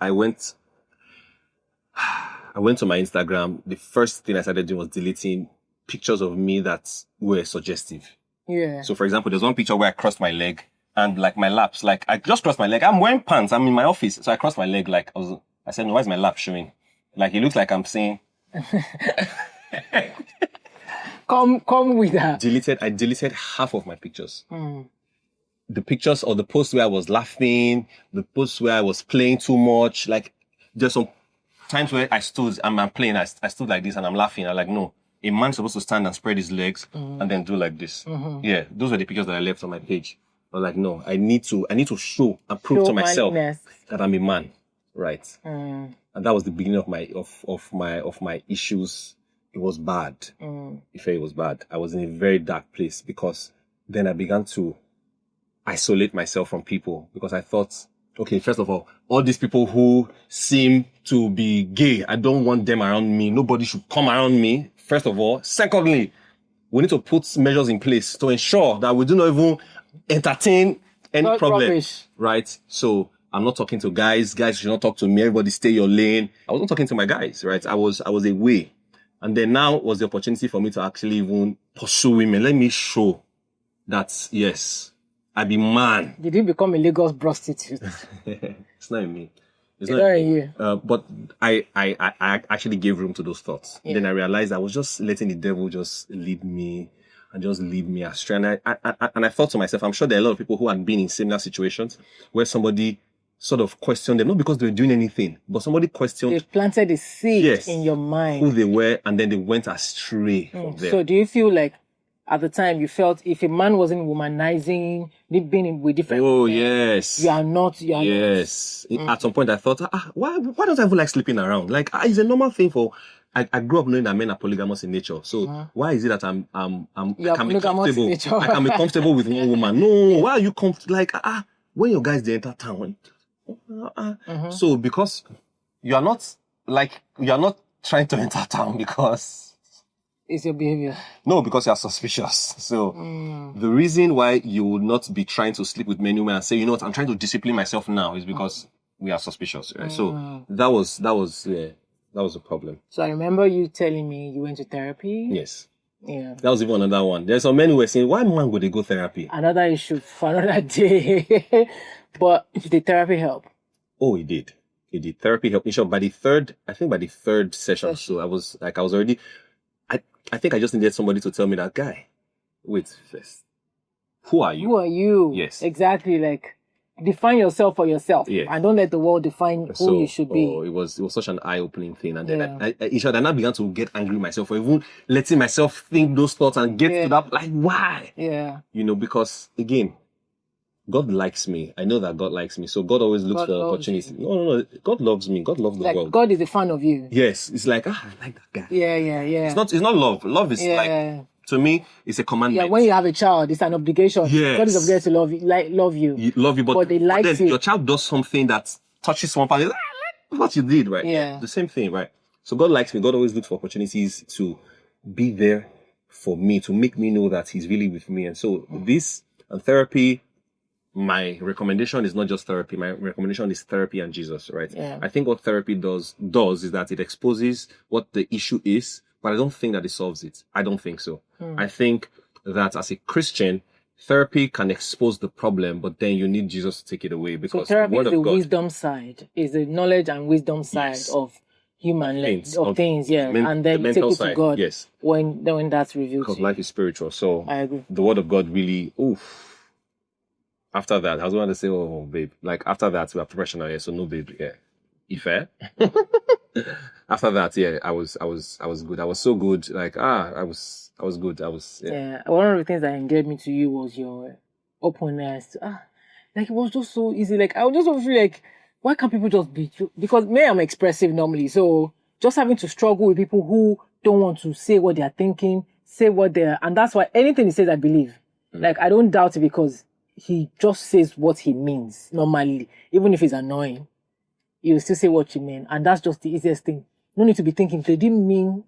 my Instagram. The first thing I started doing was deleting pictures of me that were suggestive. Yeah. So for example, there's one picture where I crossed my leg and like my laps, like I just crossed my leg. I'm wearing pants. I'm in my office. So I crossed my leg like I said, no, why is my lap showing? Like it looks like I'm saying. Come with that. I deleted half of my pictures. The pictures or the posts where I was laughing, the posts where I was playing too much. Like there's some times where I'm playing, I stood like this and I'm laughing. I'm like, no, a man's supposed to stand and spread his legs and then do like this. Yeah, those were the pictures that I left on my page. I was like, no, I need to show and prove to myself that I'm a man, right? And that was the beginning of my issues. It was bad. It was bad. I was in a very dark place because then I began to isolate myself from people because I thought, okay, first of all these people who seem to be gay, I don't want them around me. Nobody should come around me, first of all. Secondly, we need to put measures in place to ensure that we do not even entertain any problem, right? So I'm not talking to guys. Guys should not talk to me. Everybody stay your lane. I wasn't talking to my guys, right? I was away. And then now was the opportunity for me to actually even pursue women. Let me show that, yes, I be man. Did you become a Lagos prostitute? It's not in me. It's not in you. But I actually gave room to those thoughts. Yeah. Then I realized I was just letting the devil just lead me astray. And I thought to myself, I'm sure there are a lot of people who had been in similar situations where somebody sort of questioned them, not because they were doing anything, but somebody questioned. They planted a seed in your mind. Who they were, and then they went astray from them. So do you feel like at the time you felt if a man wasn't womanizing, being with different men, yes. You are not. Yes. At some point I thought, why don't I even like sleeping around? Like, it's a normal thing for... I grew up knowing that men are polygamous in nature. So why is it that I can be comfortable? I can be comfortable with one woman. No, why are you comfortable? Like, when your guys they enter town, so because you are not trying to enter town because it's your behavior. No, because you are suspicious. So the reason why you would not be trying to sleep with many women and say, you know what, I'm trying to discipline myself now is because we are suspicious. Right? So that was a problem. So I remember you telling me you went to therapy. Yes. Yeah. That was even another one. There's some men who were saying, why man would they go therapy? Another issue for another day. But did therapy help? Oh, he did. He did. Therapy helped. In short, by the third session, so I was already, I think I just needed somebody to tell me that, guy, wait first. Who are you? Who are you? Yes. Exactly. Like, define yourself for yourself. Yeah. And don't let the world define who you should be. It was such an eye-opening thing. And then in short, I now began to get angry myself for even letting myself think those thoughts and get to that, like, why? Yeah. Because again, God likes me. I know that God likes me. So God always looks for opportunities. No. God loves me. God loves the world. God is a fan of you. Yes. It's like, I like that guy. Yeah. It's not love. Love is like, to me, it's a commandment. Yeah, when you have a child, it's an obligation. Yes. God is obligated to love you. Love you, but they like then you. your child does something that touches one part. What you did, right? Yeah. The same thing, right? So God likes me. God always looks for opportunities to be there for me, to make me know that He's really with me. And so this and therapy, my recommendation is not just therapy. My recommendation is therapy and Jesus, right? Yeah. I think what therapy does is that it exposes what the issue is, but I don't think that it solves it. I don't think so. I think that as a Christian, therapy can expose the problem, but then you need Jesus to take it away, because So therapy the word is the of God, wisdom side, is the knowledge and wisdom side of human things, yeah. And then the you take mental it side, to God yes. when that's revealed Because to you. life is spiritual. So I agree. the word of God really, after that, I was going to say, oh, babe. Like, after that, we are professional here, so no, babe. Yeah. Ife. After that, yeah, I was good. I was so good. Like, I was good. Yeah. One of the things that endeared me to you was your openness. Like, it was just so easy. Like, I would just feel like, why can't people just be true? Because me, I'm expressive normally. So just having to struggle with people who don't want to say what they're thinking, and that's why anything he says, I believe. Like, I don't doubt it, because he just says what he means normally. Even if it's annoying, he will still say what he means. And that's just the easiest thing. No need to be thinking, they didn't mean,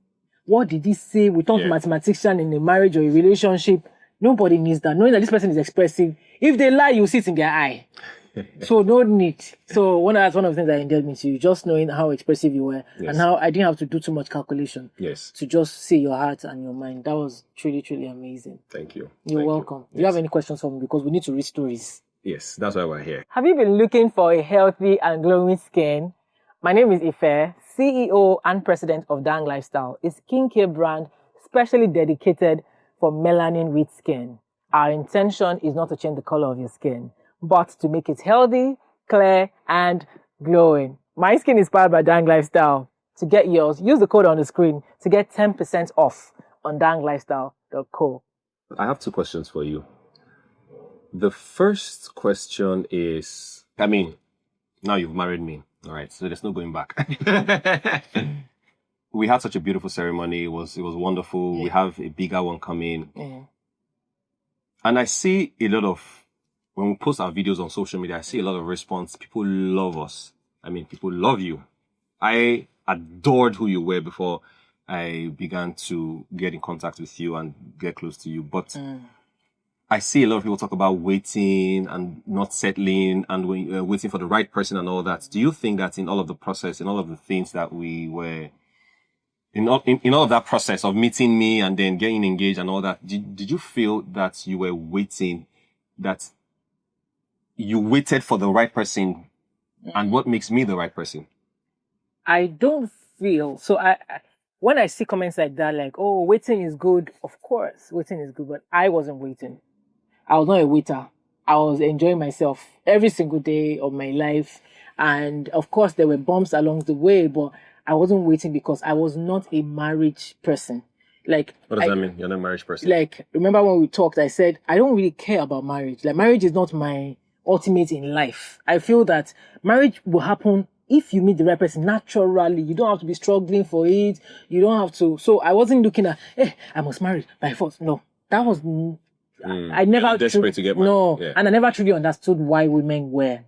what did he say? We talk to mathematician in a marriage or a relationship. Nobody needs that. Knowing that this person is expressive. If they lie, you see it in their eye. So no need. So that's one of the things that endeared me to you, just knowing how expressive you were and how I didn't have to do too much calculation. Yes. To just see your heart and your mind. That was truly, truly amazing. Thank you. You're welcome. Do you have any questions for me? Because we need to read stories. Yes, that's why we're here. Have you been looking for a healthy and glowing skin? My name is Ife, CEO and president of Dang Lifestyle, a skincare brand specially dedicated for melanin-rich skin. Our intention is not to change the color of your skin, but to make it healthy, clear, and glowing. My skin is powered by Dang Lifestyle. To get yours, use the code on the screen to get 10% off on danglifestyle.co. I have two questions for you. The first question is, now you've married me. All right, so there's no going back. We had such a beautiful ceremony. It was wonderful. Yeah. We have a bigger one coming. Yeah. And I see a lot of, when we post our videos on social media, I see a lot of response. People love us. People love you. I adored who you were before I began to get in contact with you and get close to you. But I see a lot of people talk about waiting and not settling and waiting for the right person and all that. Do you think that in all of the process, in all of the things that we were, in all of that process of meeting me and then getting engaged and all that, did you feel that you were waiting, that you waited for the right person? And what makes me the right person? I don't feel, so when I see comments like that, like, oh, waiting is good, of course, waiting is good, but I wasn't waiting. I was not a waiter. I was enjoying myself every single day of my life. And of course, there were bumps along the way, but I wasn't waiting because I was not a marriage person. Like, what does that mean? You're not a marriage person? Like, remember when we talked, I said, I don't really care about marriage. Like, marriage is not my ultimate in life. I feel that marriage will happen if you meet the right person naturally. You don't have to be struggling for it. You don't have to. So I wasn't looking at, I must marry by force. No, that was, I never. Desperate to get married. No, yeah. And I never truly understood why women were,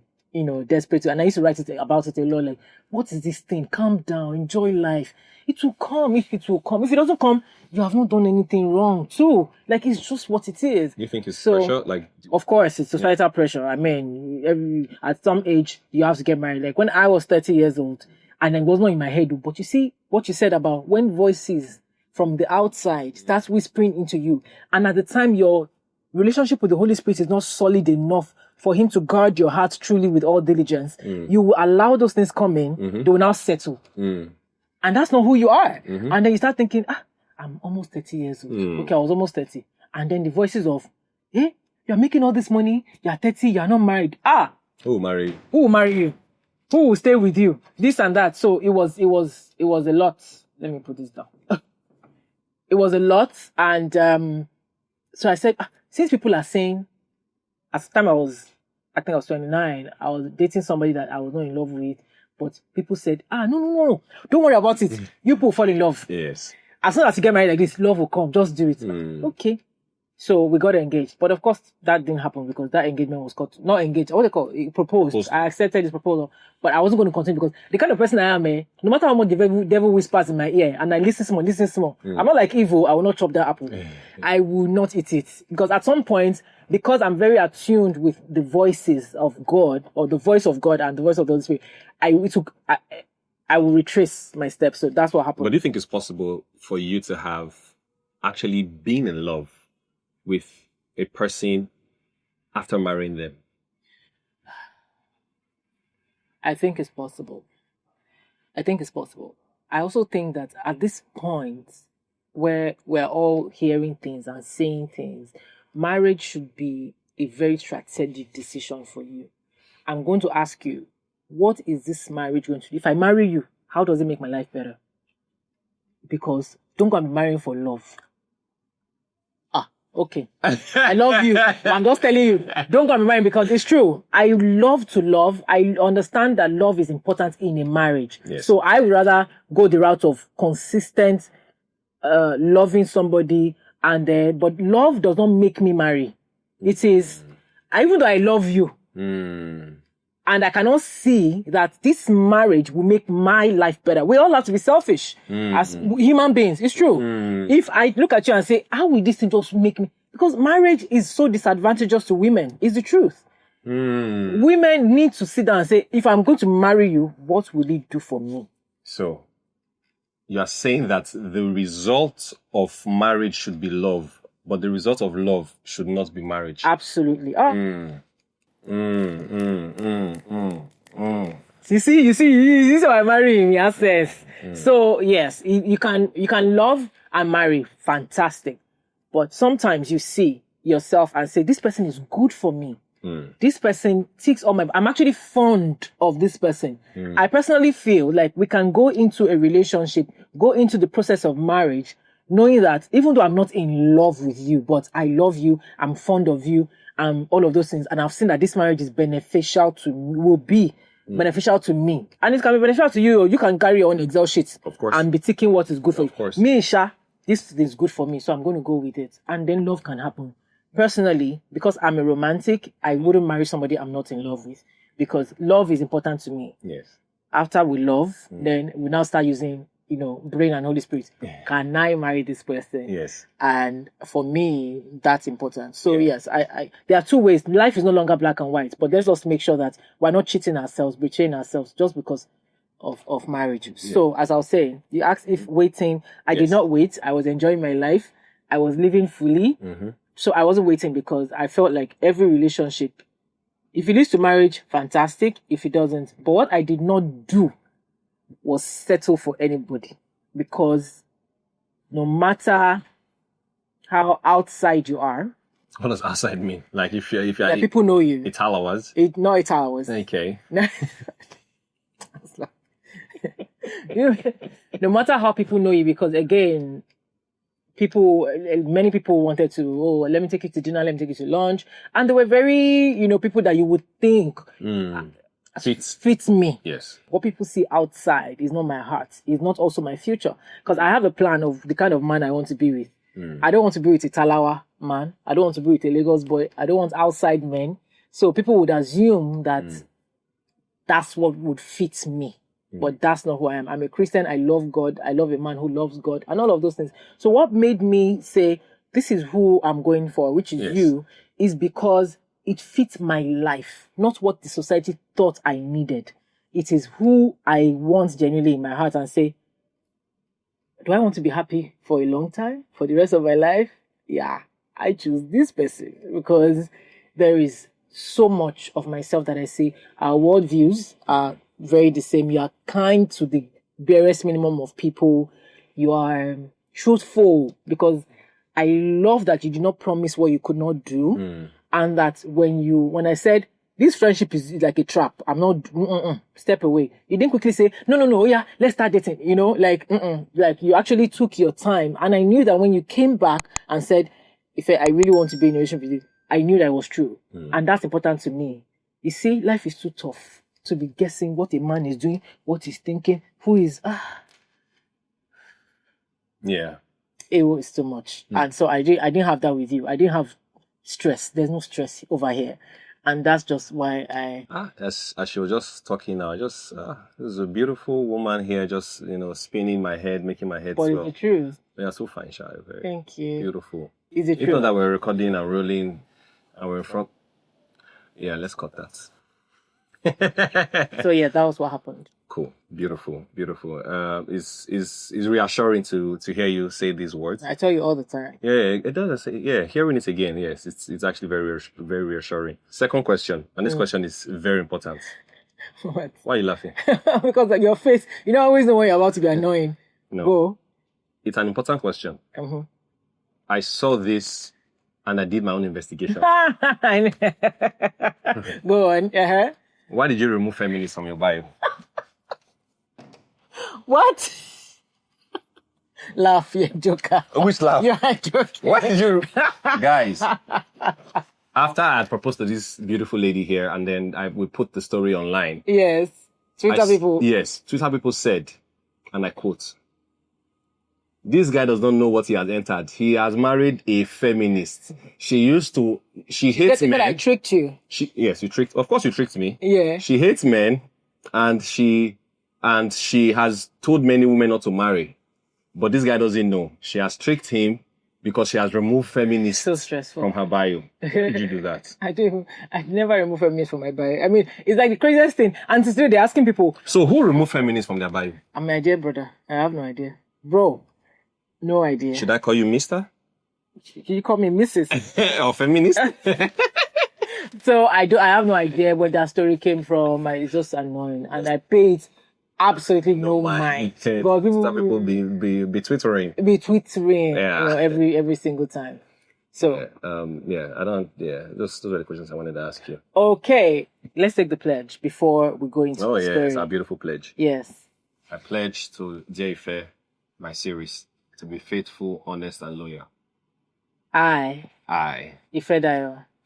desperate to. And I used to write about it a lot. Like, what is this thing? Calm down, enjoy life. It will come if it will come. If it doesn't come, you have not done anything wrong too. Like, it's just what it is. You think it's pressure? Like, of course, it's societal pressure. At some age, you have to get married. Like, when I was 30 years old, and it was not in my head, but you see what you said about when voices from the outside starts whispering into you. And at the time your relationship with the Holy Spirit is not solid enough for him to guard your heart truly with all diligence, you will allow those things come in, they will now settle. And that's not who you are. And then you start thinking, I'm almost 30 years old. Okay, I was almost 30. And then the voices of, you're making all this money, you're 30, you're not married. Who will marry you? Who will marry you? Who will stay with you? This and that. So it was a lot. Let me put this down. It was a lot. And so I said, since people are saying, at the time I think I was 29, I was dating somebody that I was not in love with, but people said, no, don't worry about it. You people fall in love. Yes. As soon as you get married like this, love will come. Just do it. Okay. So we got engaged. But of course, that didn't happen because that engagement was cut. Not engaged. What do they call it? It proposed. I accepted his proposal. But I wasn't going to continue because the kind of person I am, no matter how much the devil whispers in my ear and I listen small. I'm not like evil. I will not chop that apple. I will not eat it. Because at some point, because I'm very attuned with the voices of God or the voice of God and the voice of the Holy Spirit, I will retrace my steps. So that's what happened. But do you think it's possible for you to have actually been in love with a person after marrying them? I think it's possible. I also think that at this point where we're all hearing things and saying things, marriage should be a very strategic decision for you. I'm going to ask you, what is this marriage going to do? If I marry you, how does it make my life better? Because don't go and be marrying for love. Okay. I love you. I'm just telling you, don't go and be marrying because it's true. I love to love. I understand that love is important in a marriage. Yes. So I would rather go the route of consistent loving somebody but love does not make me marry. It is, even though I love you, and I cannot see that this marriage will make my life better. We all have to be selfish as human beings. It's true. If I look at you and say, how will this thing just make me? Because marriage is so disadvantageous to women. It's the truth. Women need to sit down and say, if I'm going to marry you, what will it do for me? So, you are saying that the result of marriage should be love, but the result of love should not be marriage. Absolutely. You see, this is why I'm marrying me, access. So yes, you can love and marry, fantastic. But sometimes you see yourself and say, this person is good for me. This person ticks all I'm actually fond of this person. I personally feel like we can go into a relationship, go into the process of marriage, knowing that even though I'm not in love with you, but I love you, I'm fond of you, all of those things. And I've seen that this marriage is beneficial will be beneficial to me. And it can be beneficial to you. You can carry your own Excel sheet. Of course. And be ticking what is good for you. Of course. Me, Isha, this is good for me, so I'm going to go with it. And then love can happen. Personally, because I'm a romantic, I wouldn't marry somebody I'm not in love with. Because love is important to me. Yes. After we love, then we now start using, brain and Holy Spirit. Can I marry this person? Yes. And for me, that's important. So yes, I there are two ways. Life is no longer black and white, but let's just make sure that we're not cheating ourselves, betraying ourselves just because of marriage. Yeah. So as I was saying, you asked if waiting, I did not wait. I was enjoying my life. I was living fully. So I wasn't waiting because I felt like every relationship, if it leads to marriage, fantastic. If it doesn't. But what I did not do was settle for anybody, because no matter how outside you are. What does outside mean? Like if you're people know you. Italawas. No Italawas. Okay. No matter how people know you, because again, many people wanted to, let me take you to dinner, let me take you to lunch. And they were very, people that you would think fits me. Yes. What people see outside is not my heart. It's not also my future. Because I have a plan of the kind of man I want to be with. I don't want to be with a Talawa man. I don't want to be with a Lagos boy. I don't want outside men. So people would assume that that's what would fit me. But that's not who I am. I'm a Christian. I love God. I love a man who loves God and all of those things. So what made me say, this is who I'm going for, which is you, is because it fits my life, not what the society thought I needed. It is who I want genuinely in my heart, and say, do I want to be happy for a long time, for the rest of my life? Yeah, I choose this person because there is so much of myself that I see. Our worldviews are very the same. You are kind to the barest minimum of people. You are truthful because I love that you did not promise what you could not do. And that when I said, this friendship is like a trap, I'm not, step away. You didn't quickly say, no, yeah, let's start dating, like you actually took your time. And I knew that when you came back and said, if I really want to be in a relationship with you, I knew that was true. And that's important to me. You see, life is too tough to be guessing what a man is doing, what he's thinking, who is, Yeah. It was too much. And so I didn't have that with you. I didn't have stress. There's no stress over here. And that's just why As she was just talking now, there's a beautiful woman here, just, spinning my head, making my head but swell. it's the truth. Yeah, so fine, Sha. Very Thank you. beautiful. Is it If true? not that we're recording and rolling and we're in front. Yeah, let's cut that. So yeah, that was what happened. Cool. Beautiful. It's reassuring to hear you say these words. I tell you all the time. Yeah, it does. Yeah, hearing it again, yes, it's actually very reassuring. Second question, and this question is very important. What? Why are you laughing? Because like your face, you don't always know when you're about to be annoying. No. Go. It's an important question. I saw this and I did my own investigation. Go on. Why did you remove feminist from your bio? What? Laugh, you joker. Which laugh? You're a joker. Why did you... Guys, after I had proposed to this beautiful lady here and then we put the story online. Yes. Twitter people. Yes. Twitter people said, and I quote, "This guy does not know what he has entered. He has married a feminist. She hates men." I tricked you. Yes, you tricked. Of course you tricked me. Yeah. She hates men and she has told many women not to marry. But this guy doesn't know. She has tricked him because she has removed feminist So stressful. from her bio. Why did you do that? I never remove feminist from my bio. I mean, it's like the craziest thing. And today they're asking people, So who removed feminist from their bio? I'm my dear brother. I have no idea. Bro, no idea. Should I call you Mr.? Can you call me Mrs.? Or feminist? So I have no idea where that story came from. It's just annoying. And I paid absolutely no mind. But people be twittering. be twittering Yeah. every single time. So Those are the questions I wanted to ask you. okay, let's take the pledge before we go into the story. It's our beautiful pledge. Yes. I pledge to Dear Ife, my series, to be faithful, honest, and loyal. I, Ife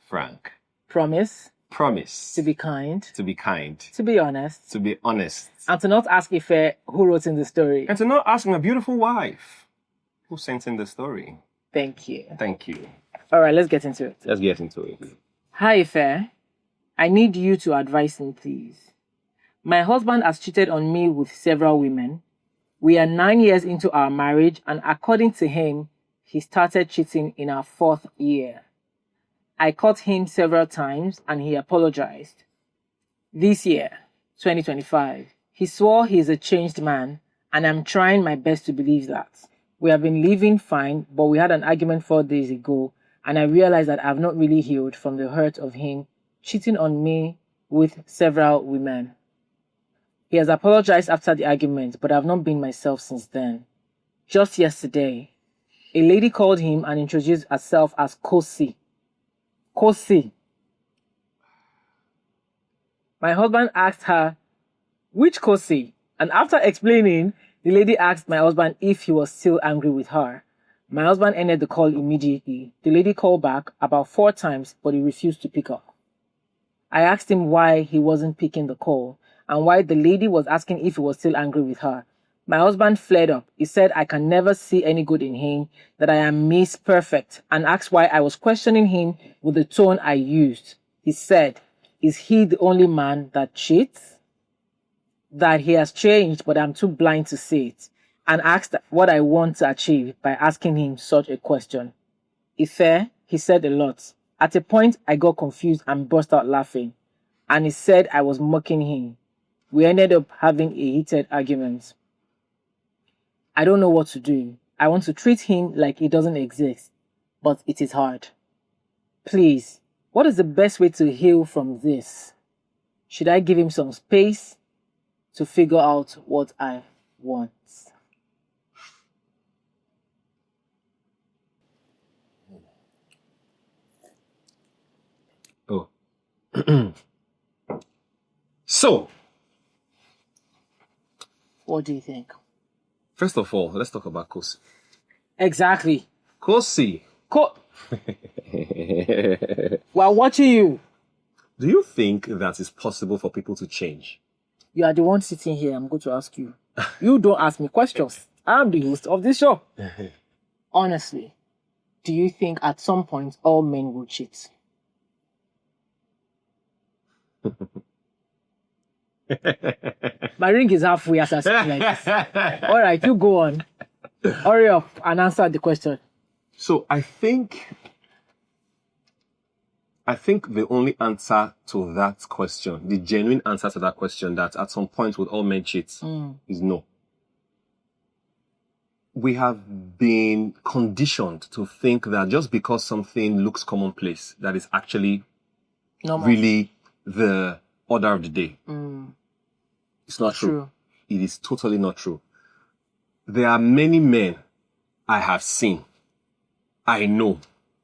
Frank, promise promise to be kind, to be kind, to be honest, and to not ask Ife who wrote in the story. and to not ask my beautiful wife who sent in the story. Thank you. Thank you. All right, let's get into it. Let's get into it. Hi, Ife. I need you to advise me, please. My husband has cheated on me with several women. We are 9 years into our marriage, and according to him, he started cheating in our 4th year. I caught him several times, and he apologized. This year, 2025, he swore he is a changed man, and I'm trying my best to believe that. We have been living fine, but we had an argument 4 days ago, and I realized that I've not really healed from the hurt of him cheating on me with several women. He has apologized after the argument, but I've not been myself since then. Just yesterday, a lady called him and introduced herself as Kosi. Kosi. My husband asked her, which Kosi? And after explaining, the lady asked my husband if he was still angry with her. My husband ended the call immediately. The lady called back about 4 times, but he refused to pick up. I asked him why he wasn't picking the call and why the lady was asking if he was still angry with her. My husband flared up. He said I can never see any good in him, that I am Miss Perfect, and asked why I was questioning him with the tone I used. He said, is he the only man that cheats? That he has changed, but I'm too blind to see it, and asked what I want to achieve by asking him such a question. Ife, he said a lot. At a point, I got confused and burst out laughing, and he said I was mocking him. We ended up having a heated argument. I don't know what to do. I want to treat him like he doesn't exist, but it is hard. Please, what is the best way to heal from this? Should I give him some space to figure out what I want? Oh. So, What do you think? first of all, let's talk about Kosi. Exactly. Kosi, We're watching you. do you think that it's possible for people to change? You are the one sitting here. I'm going to ask you. You don't ask me questions. I'm the host of this show. Honestly, do you think at some point all men will cheat? My ring is halfway as I speak like this. All right, you go on. Hurry up and answer the question. So I think the only answer to that question, the genuine answer to that question, that at some point would all men cheat, is no. We have been conditioned to think that just because something looks commonplace, that is actually Normal. really the order of the day. It's not true. True. It is totally not true. There are many men I have seen, I know,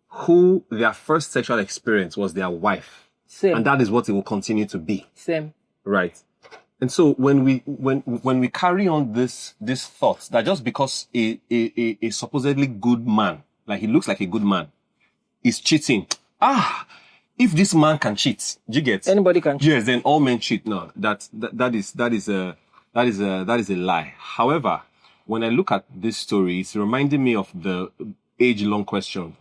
who their first sexual experience was their wife. Same. And that is what it will continue to be. Same. Right. And so when we carry on this thought that just because a supposedly good man, like he looks like a good man, is cheating, if this man can cheat, do you get? Anybody can cheat. Yes, then all men cheat. No, that is a lie. However, when I look at this story, it's reminding me of the age-long question: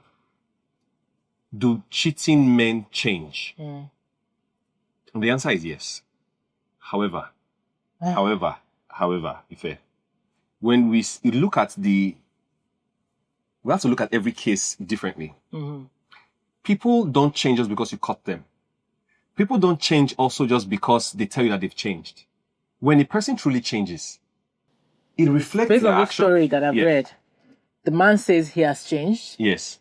do cheating men change? And the answer is yes. However, Ife, when we look at we have to look at every case differently. People don't change just because you caught them. People don't change also just because they tell you that they've changed. When a person truly changes, it reflects Based their on the action. story that I've read, the man says he has changed. Yes.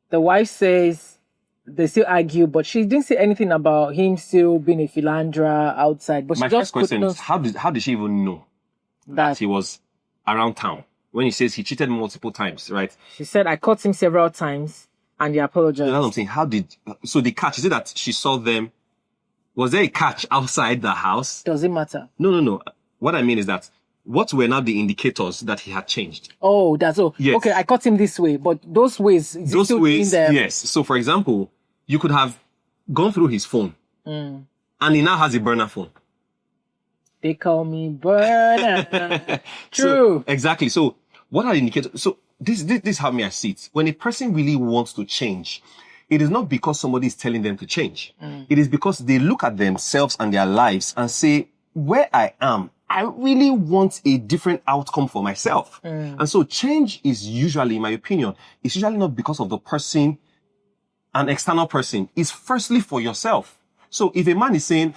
The wife says they still argue, but she didn't say anything about him still being a philanderer outside. But My she first just question put is, how did she even know that he was around town when he says he cheated multiple times, right? She said, I caught him several times and he apologized. That's what I'm saying. So the catch, is it that she saw them? Was there a catch outside the house? Does it matter? No. What I mean is that what were now the indicators that he had changed? Oh, that's all. Yes. Okay, I caught him this way, but those ways, is it still in there? Yes. So for example, you could have gone through his phone and he now has a burner phone. They call me burner. True. So, exactly. So what are the indicators? So this is how I see it. When a person really wants to change, it is not because somebody is telling them to change. It is because they look at themselves and their lives and say, where I am, I really want a different outcome for myself. And so change is usually, in my opinion, it's usually not because of the person, an external person. It's firstly for yourself. So if a man is saying,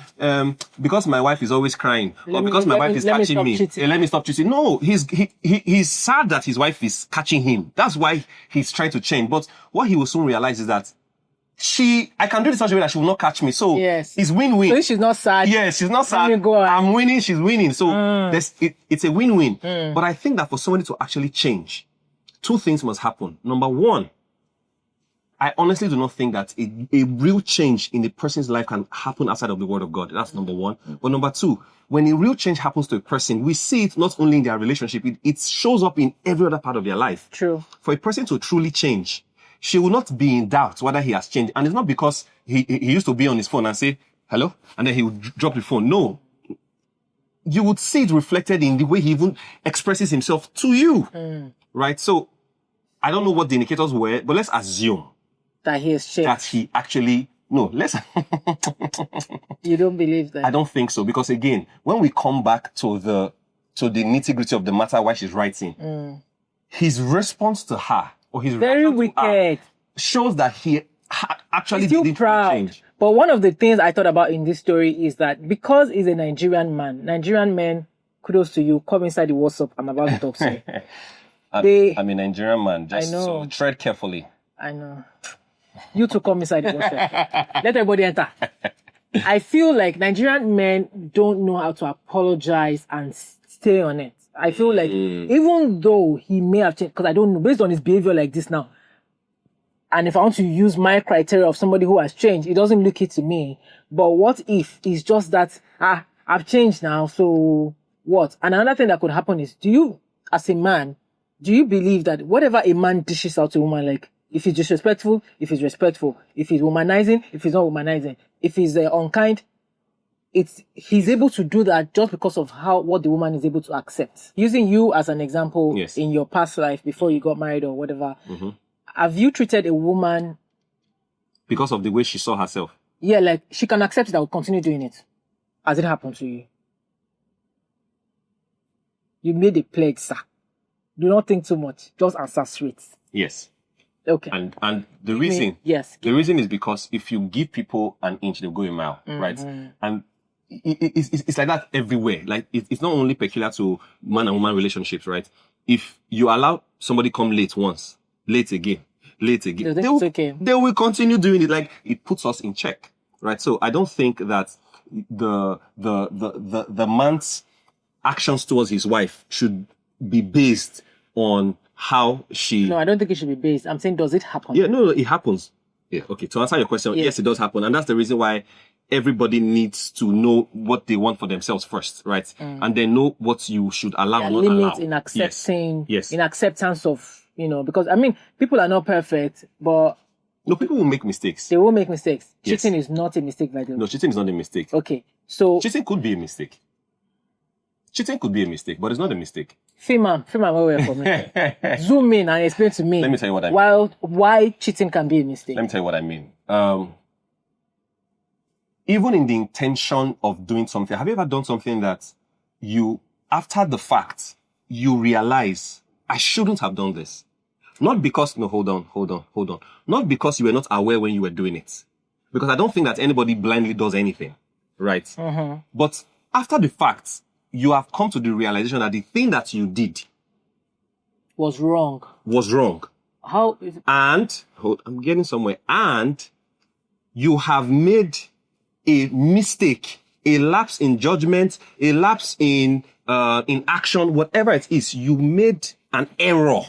because my wife is always crying, or because my wife is catching me, let me stop cheating. No, he's sad that his wife is catching him. That's why he's trying to change. But what he will soon realize is that I can do this such a way that she will not catch me. So it's win-win. So if she's not sad. Yes, she's not sad. I'm winning, she's winning. So it's a win-win. But I think that for somebody to actually change, two things must happen. Number one, I honestly do not think that a real change in the person's life can happen outside of the word of God. That's number one. But number two, when a real change happens to a person, we see it not only in their relationship, it shows up in every other part of their life. True. For a person to truly change, she will not be in doubt whether he has changed. And it's not because he used to be on his phone and say, hello, and then he would drop the phone. No. You would see it reflected in the way he even expresses himself to you. Right? So, I don't know what the indicators were, but let's assume that he has changed. That he actually, You don't believe that? I don't think so. Because again, when we come back to the nitty-gritty of the matter why she's writing, his response to her, or his very wicked, shows that he actually he's still didn't proud. change. But one of the things I thought about in this story is that because he's a Nigerian man, Nigerian men kudos to you. Come inside the WhatsApp. I'm about to talk to you. I'm a Nigerian man. Just I know. so tread carefully. I know. You two come inside the WhatsApp. Let everybody enter. I feel like Nigerian men don't know how to apologize and stay on it. I feel like even though he may have changed, because I don't know, based on his behavior like this now, and if I want to use my criteria of somebody who has changed, it doesn't look it to me. But what if it's just that, I've changed now, so what? And another thing that could happen is, do you, as a man, do you believe that whatever a man dishes out to a woman, like, if he's disrespectful, if he's respectful, if he's womanizing, if he's not womanizing, if he's unkind, he's able to do that just because of what the woman is able to accept. Using you as an example in your past life before you got married or whatever, have you treated a woman because of the way she saw herself? Yeah, like she can accept it, I will continue doing it. Has it happened to you? You made a pledge, sir. Do not think too much. Just answer straight. Yes. Okay. And the reason, the reason is because if you give people an inch, they'll go a mile, right? And it's like that everywhere. Like it's not only peculiar to man and woman relationships, right? If you allow somebody come late once, late again, they will continue doing it. Like it puts us in check, right? So I don't think that the man's actions towards his wife should be based on how she... No, I don't think it should be based. I'm saying, does it happen? Yeah, no, it happens. Yeah, okay. To answer your question, yes, it does happen. And that's the reason why everybody needs to know what they want for themselves first, right? And then know what you should allow or not allow. In accepting, in acceptance of, because, I mean, people are not perfect, but... No, people will make mistakes. They will make mistakes. Yes. Cheating is not a mistake, by the way. No, cheating is not a mistake. Okay, so... Cheating could be a mistake. Cheating could be a mistake, but it's not a mistake. Film away for me. Zoom in and explain to me. Let me tell you what I mean. Why cheating can be a mistake. Let me tell you what I mean. Even in the intention of doing something, have you ever done something that you, after the fact, you realize, I shouldn't have done this? Not because, no, hold on. Not because you were not aware when you were doing it. Because I don't think that anybody blindly does anything, right? But after the fact, you have come to the realization that the thing that you did was wrong. How? And, I'm getting somewhere. And you have made a mistake, a lapse in judgment, a lapse in action, whatever it is, you made an error,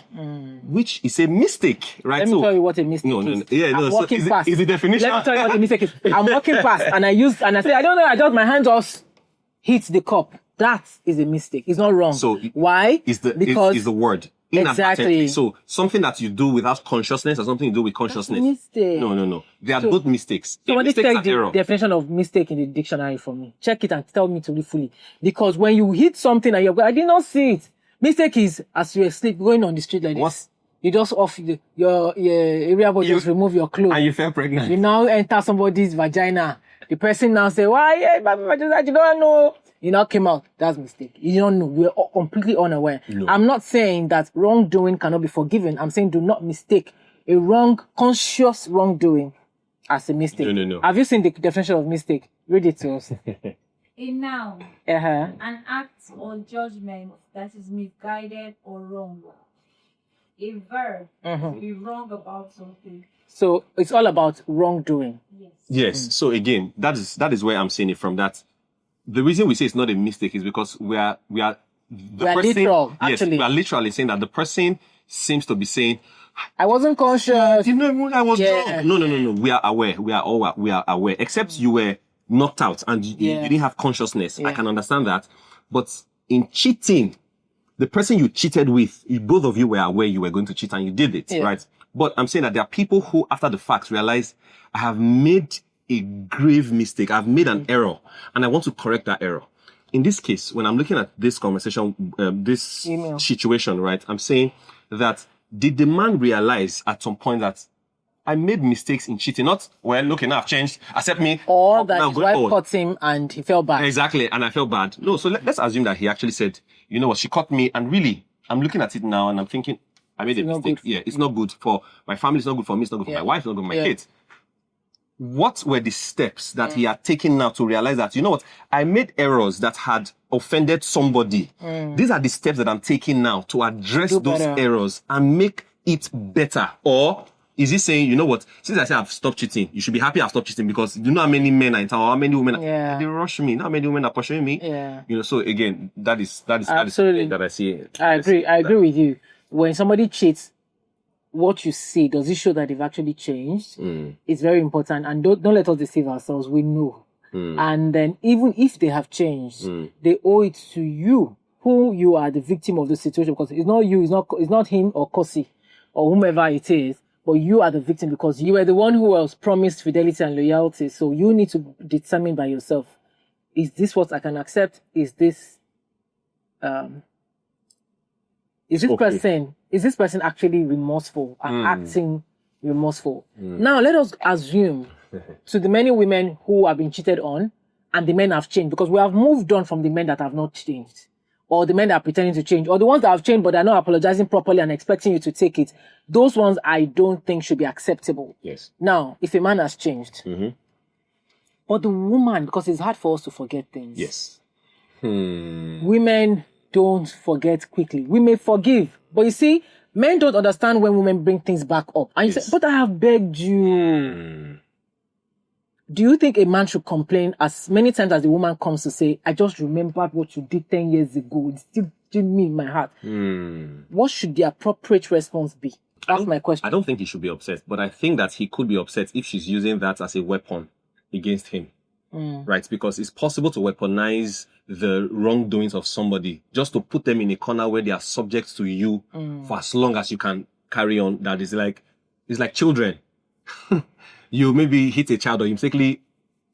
which is a mistake, right? Let me tell you what a mistake is. I'm walking past. Is the definition? Let me tell you what a mistake is. I'm walking past and I say, I don't know, I just, my hand just hits the cup. That is a mistake. It's not wrong. So why? Because is the word. Exactly. So something that you do without consciousness or something you do with consciousness. Mistake. No. They are both mistakes. Somebody check the definition of mistake in the dictionary for me. Check it and tell me to read fully. Because when you hit something and I did not see it. Mistake is as you asleep going on the street like this. You just off your area, but just remove your clothes. And you fell pregnant. You now enter somebody's vagina. The person now say, why? You don't know. You now came out. That's mistake. You don't know. We're completely unaware. No. I'm not saying that wrongdoing cannot be forgiven. I'm saying do not mistake a conscious wrongdoing as a mistake. No. Have you seen the definition of mistake? Read it to us. A noun. An act or judgment that is misguided or wrong. A verb. Be wrong about something. So it's all about wrongdoing. Yes. So again, that is where I'm saying it from. That the reason we say it's not a mistake is because we are literal. Actually, we are literally saying that the person seems to be saying, I wasn't conscious. I was wrong. No. We are aware. We are aware. Except you were knocked out and you didn't have consciousness. I can understand that. But in cheating, the person you cheated with, both of you were aware you were going to cheat and you did it, right? But I'm saying that there are people who, after the fact, realize I have made a grave mistake. I've made an error and I want to correct that error. In this case, when I'm looking at this conversation, this situation, right, I'm saying that did the man realize at some point that I made mistakes in cheating? Not, well, look, I've changed, accept me. Or that his wife caught him and he felt bad. Exactly, and I felt bad. No, so let's assume that he actually said, you know what, she caught me, and really, I'm looking at it now and I'm thinking, I made a mistake. Yeah, it's not good for my family, it's not good for me, it's not good for my wife, it's not good for my kids. what were the steps that he had taken now to realize that, you know what, I made errors that had offended somebody. These are the steps that I'm taking now to address those errors and make it better. Or is he saying, you know what, since I said I've stopped cheating, you should be happy I've stopped cheating, because you know how many men are in town, how many women they rush me, how many women are pursuing me. You know, so again, that is Absolutely. that I see. I agree with you. When somebody cheats, what you see, does it show that they've actually changed? It's very important. And don't let us deceive ourselves. We know. And then even if they have changed, they owe it to you, who you are the victim of the situation. Because it's not you, it's not him or Kosi or whomever it is, but you are the victim because you were the one who was promised fidelity and loyalty. So you need to determine by yourself, is this what I can accept? Is this person actually remorseful and acting remorseful? Now, let us assume to the many women who have been cheated on and the men have changed, because we have moved on from the men that have not changed, or the men that are pretending to change, or the ones that have changed but they're not apologizing properly and expecting you to take it. Those ones I don't think should be acceptable. Yes. Now, if a man has changed, but the woman, because it's hard for us to forget things. Yes. Women don't forget quickly. We may forgive, but you see, men don't understand when women bring things back up. And you say, but I have begged you. Do you think a man should complain as many times as the woman comes to say, I just remembered what you did 10 years ago. It still did me in my heart. What should the appropriate response be? That's my question. I don't think he should be upset, but I think that he could be upset if she's using that as a weapon against him. Right? Because it's possible to weaponize the wrongdoings of somebody just to put them in a corner where they are subject to you for as long as you can carry on. That is like, it's like children. You maybe hit a child or you mistakenly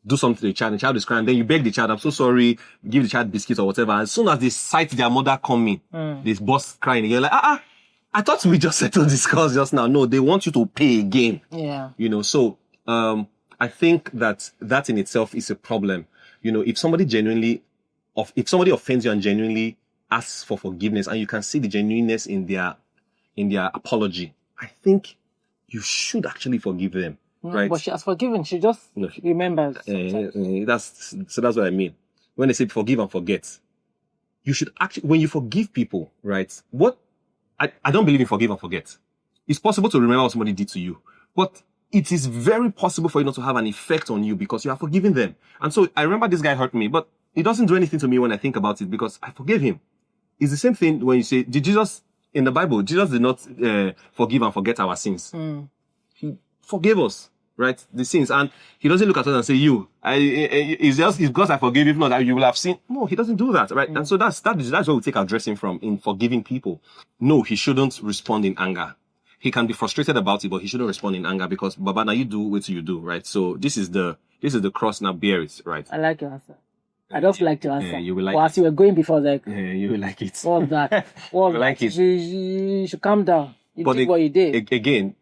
do something to the child, and the child is crying, then you beg the child, I'm so sorry, give the child biscuits or whatever. As soon as they sight their mother coming, they burst crying again, like, I thought we just settled this cause just now. No, they want you to pay again. Yeah. You know, so, I think that in itself is a problem. You know, if somebody offends you and genuinely asks for forgiveness, and you can see the genuineness in their apology, I think you should actually forgive them. Right? But she has forgiven. She just remembers. That's what I mean. When they say forgive and forget, you should actually, when you forgive people, right? I don't believe in forgive and forget. It's possible to remember what somebody did to you, but it is very possible for you not to have an effect on you because you are forgiving them. And so I remember this guy hurt me, but it doesn't do anything to me when I think about it because I forgave him. It's the same thing when you say, did Jesus, in the Bible, Jesus did not forgive and forget our sins. He forgave us, right? The sins. And he doesn't look at us and say, it's because I forgive you, if not, you will have sinned. No, he doesn't do that, right? And so that's where we take our dressing from in forgiving people. No, he shouldn't respond in anger. He can be frustrated about it, but he shouldn't respond in anger because, Baba, now you do what you do, right? So this is the cross, now bear it, right? I like your answer. I just like your answer. You will like it. As you were going before, like, you will like it. What's that? What's you like it. You should calm down. You did what you did. Again,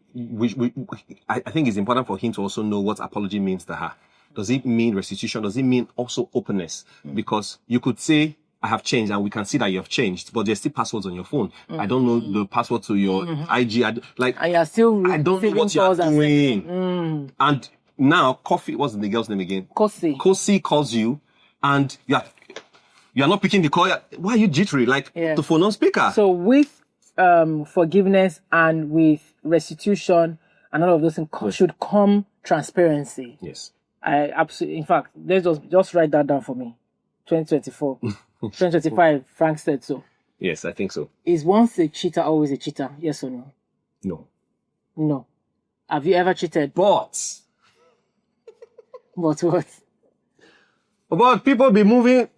I think it's important for him to also know what apology means to her. Does it mean restitution? Does it mean also openness? Because you could say, I have changed, and we can see that you have changed, but there's still passwords on your phone. I don't know the password to your IG. And you're still I don't know what you're doing. And now, what's the girl's name again? Kosi calls you, and you're not picking the call. Why are you jittery? The phone on speaker. So with forgiveness and with restitution and all of those things should come transparency. Yes. I absolutely. In fact, let's just write that down for me. 2024. 2025, Frank said so. Yes, I think so. Is once a cheater always a cheater? Yes or no? No. Have you ever cheated? But what? But people be moving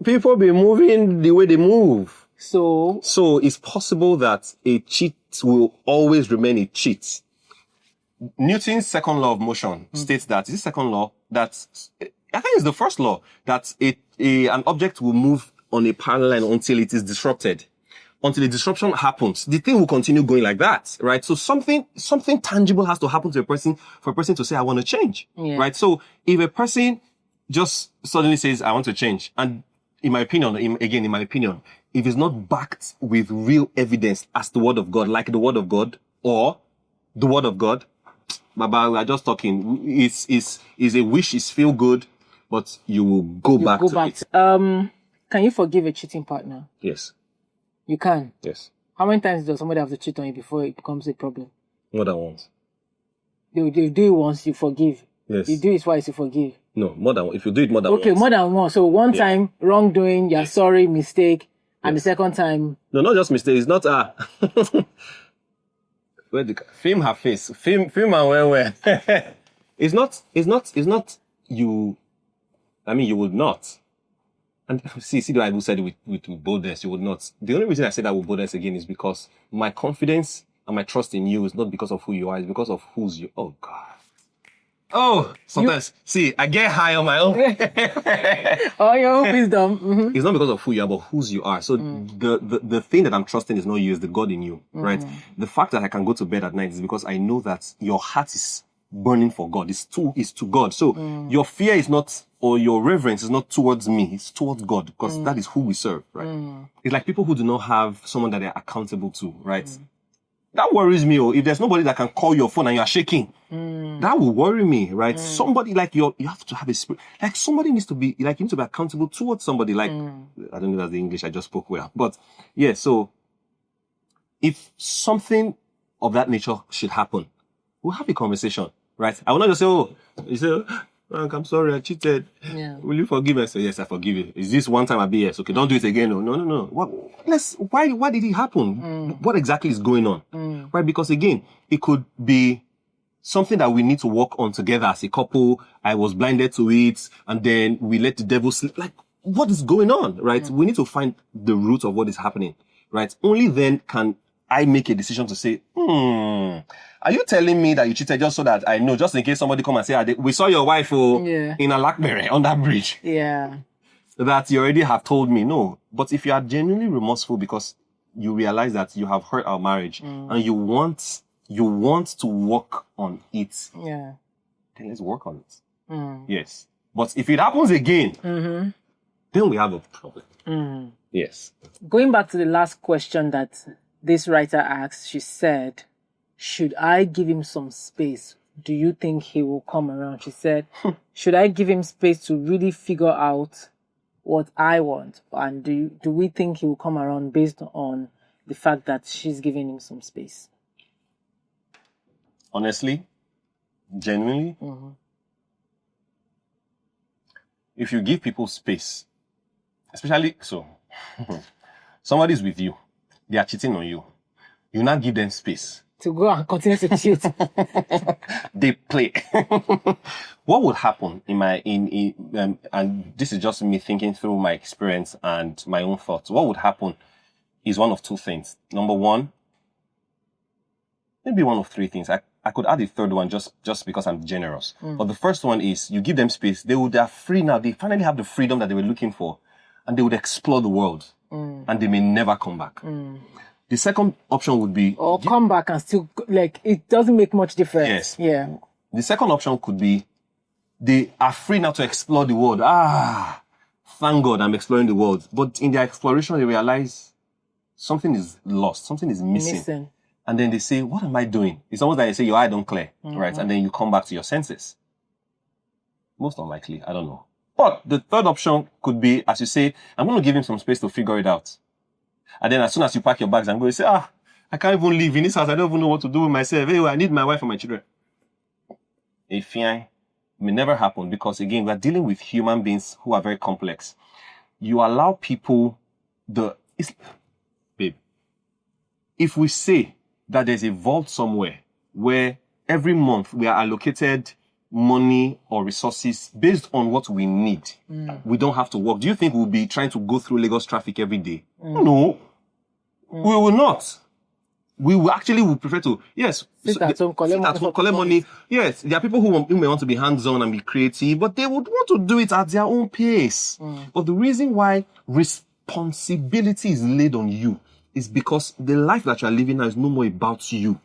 the way they move. So it's possible that a cheat will always remain a cheat. Newton's second law of motion states that, is the second law, that I think it's the first law, that an object will move on a parallel line until it is disrupted. Until the disruption happens, the thing will continue going like that, right? So something tangible has to happen to a person for a person to say, I want to change, right? So if a person just suddenly says, I want to change, and in my opinion, if it's not backed with real evidence as the word of God, like the word of God or the word of God, Baba, we are just talking. It's a wish, it's feel good, but you will go back to it. Can you forgive a cheating partner? Yes. You can? Yes. How many times does somebody have to cheat on you before it becomes a problem? More than once. You do it once, you forgive. Yes. You do it twice, you forgive. No, more than if you do it more than once. Okay, more than once. So one time, wrongdoing, you're sorry, mistake, and the second time... No, not just mistake. It's not where the film her face. Film and where. It's not you. I mean, you would not. And see the Bible said it with boldness, you would not. The only reason I say that with boldness again is because my confidence and my trust in you is not because of who you are, it's because of who's you. Oh God. Oh, sometimes, I get high on my own. Oh, your own wisdom. Mm-hmm. It's not because of who you are, but whose you are. So the thing that I'm trusting is not you, it's the God in you, right? The fact that I can go to bed at night is because I know that your heart is burning for God. It's to God. So your fear is not, or your reverence is not towards me, it's towards God, because that is who we serve, right? It's like people who do not have someone that they're accountable to, right? That worries me. If there's nobody that can call your phone and you're shaking, that will worry me, right? Somebody like you have to have a spirit. Like somebody needs to be, like you need to be accountable towards somebody. Like, I don't know if that's the English I just spoke well. But yeah, so if something of that nature should happen, we'll have a conversation, right? I will not just say, oh, you say, Frank, I'm sorry, I cheated. Yeah. Will you forgive me? I say, yes, I forgive you. Is this one time I'll be yes? Okay, don't do it again. No. Why did it happen? What exactly is going on? Right? Because again, it could be something that we need to work on together as a couple. I was blinded to it, and then we let the devil sleep. Like, what is going on? Right? We need to find the root of what is happening. Right? Only then can I make a decision to say, are you telling me that you cheated just so that I know, just in case somebody come and say, we saw your wife in a Blackberry on that bridge. Yeah. That you already have told me. No. But if you are genuinely remorseful because you realize that you have hurt our marriage and you want to work on it, then let's work on it. Yes. But if it happens again, then we have a problem. Yes. Going back to the last question that this writer asked, she said, should I give him some space? Do you think he will come around? She said, should I give him space to really figure out what I want? And do we think he will come around based on the fact that she's giving him some space? Honestly, genuinely, if you give people space, especially somebody's with you, they are cheating on you. You now give them space to go and continue to cheat. They play. What would happen and this is just me thinking through my experience and my own thoughts. What would happen is one of two things. Number one, maybe one of three things. I could add a third one just because I'm generous. But the first one is you give them space. They are free now. They finally have the freedom that they were looking for, and they would explore the world, and they may never come back. The second option would be... Or come back and still, it doesn't make much difference. Yes. Yeah. The second option could be they are free now to explore the world. Thank God I'm exploring the world. But in their exploration, they realize something is lost. Something is missing. And then they say, what am I doing? It's almost like they say, your eye don't clear, right? And then you come back to your senses. Most unlikely. I don't know. But the third option could be, as you say, I'm going to give him some space to figure it out. And then as soon as you pack your bags, I'm going to say, I can't even live in this house. I don't even know what to do with myself. Anyway, I need my wife and my children. It may never happen because, again, we're dealing with human beings who are very complex. You allow people babe, if we say that there's a vault somewhere where every month we are allocated money or resources based on what we need, we don't have to work. Do you think we'll be trying to go through Lagos traffic every day? No. We will not. We will prefer to, sit at home, collect money. Yes, there are people who may want to be hands-on and be creative, but they would want to do it at their own pace. But the reason why responsibility is laid on you is because the life that you are living now is no more about you.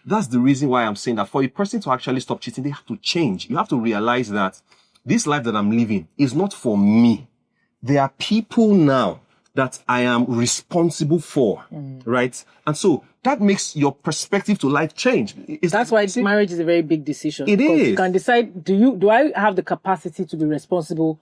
That's the reason why I'm saying that for a person to actually stop cheating, they have to change. You have to realize that this life that I'm living is not for me. There are people now that I am responsible for, right? And so that makes your perspective to life change. That's why marriage is a very big decision. It because is. You can decide, do I have the capacity to be responsible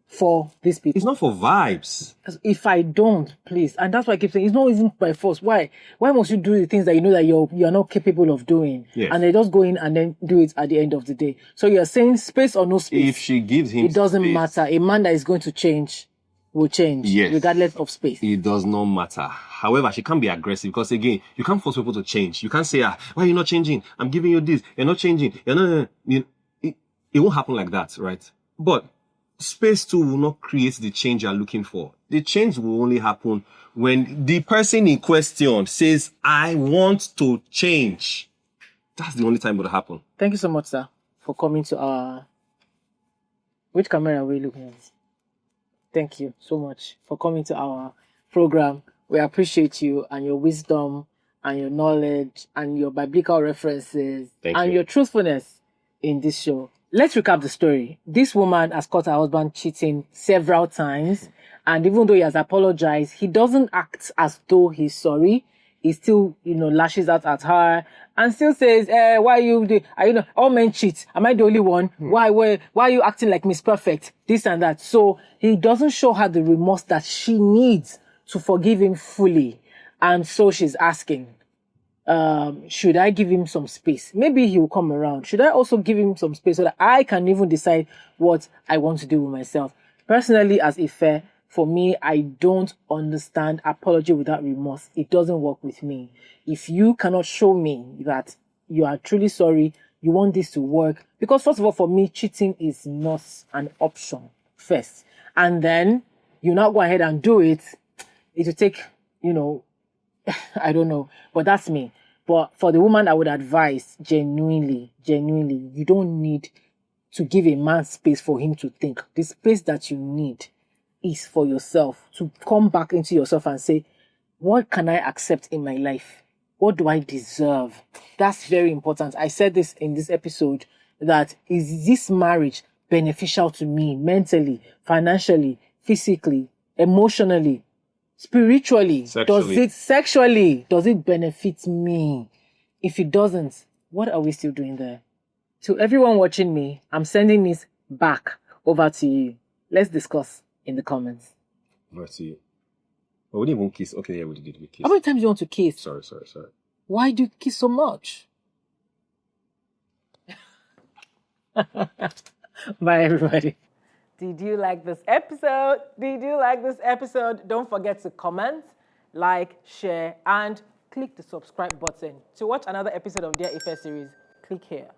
for these people? It's not for vibes. Because if I don't, please, and that's why I keep saying, it's not even by force. Why? Why must you do the things that you know that you're not capable of doing? Yes. And they just go in and then do it at the end of the day. So you're saying space or no space? If she gives him it doesn't space, matter. A man that is going to change will change, yes, regardless of space. It does not matter. However, she can't be aggressive because, again, you can't force people to change. You can't say, why are you not changing? I'm giving you this. You're not changing. You're not. It won't happen like that, right? But space too will not create the change you're looking for. The change will only happen when the person in question says, I want to change. That's the only time it will happen. Thank you so much, sir, for coming to our... Which camera are we looking at? Thank you so much for coming to our program. We appreciate you and your wisdom and your knowledge and your biblical references and your truthfulness in this show. Let's recap the story. This woman has caught her husband cheating several times, and even though he has apologized, he doesn't act as though he's sorry. He still, lashes out at her and still says, why all men cheat. Am I the only one? Why are you acting like Miss Perfect? This and that. So he doesn't show her the remorse that she needs to forgive him fully. And so she's asking, should I give him some space? Maybe he will come around. Should I also give him some space so that I can even decide what I want to do with myself? Personally, as Ife, for me, I don't understand apology without remorse. It doesn't work with me. If you cannot show me that you are truly sorry, you want this to work, because first of all, for me, cheating is not an option first. And then you now go ahead and do it. It will take, I don't know, but that's me. But for the woman, I would advise genuinely, you don't need to give a man space for him to think. The space that you need is for yourself, to come back into yourself and say, what can I accept in my life? What do I deserve? That's very important. I said this in this episode, that is this marriage beneficial to me mentally, financially, physically, emotionally, spiritually? Sexually. Does it benefit me? If it doesn't, what are we still doing there? To everyone watching me, I'm sending this back over to you. Let's discuss in the comments. Mercy. Well, we didn't even kiss. Okay, yeah, we did. We kissed. How many times do you want to kiss? Sorry. Why do you kiss so much? Bye, everybody. Did you like this episode? Don't forget to comment, like, share, and click the subscribe button. To watch another episode of Dear Ife Series, click here.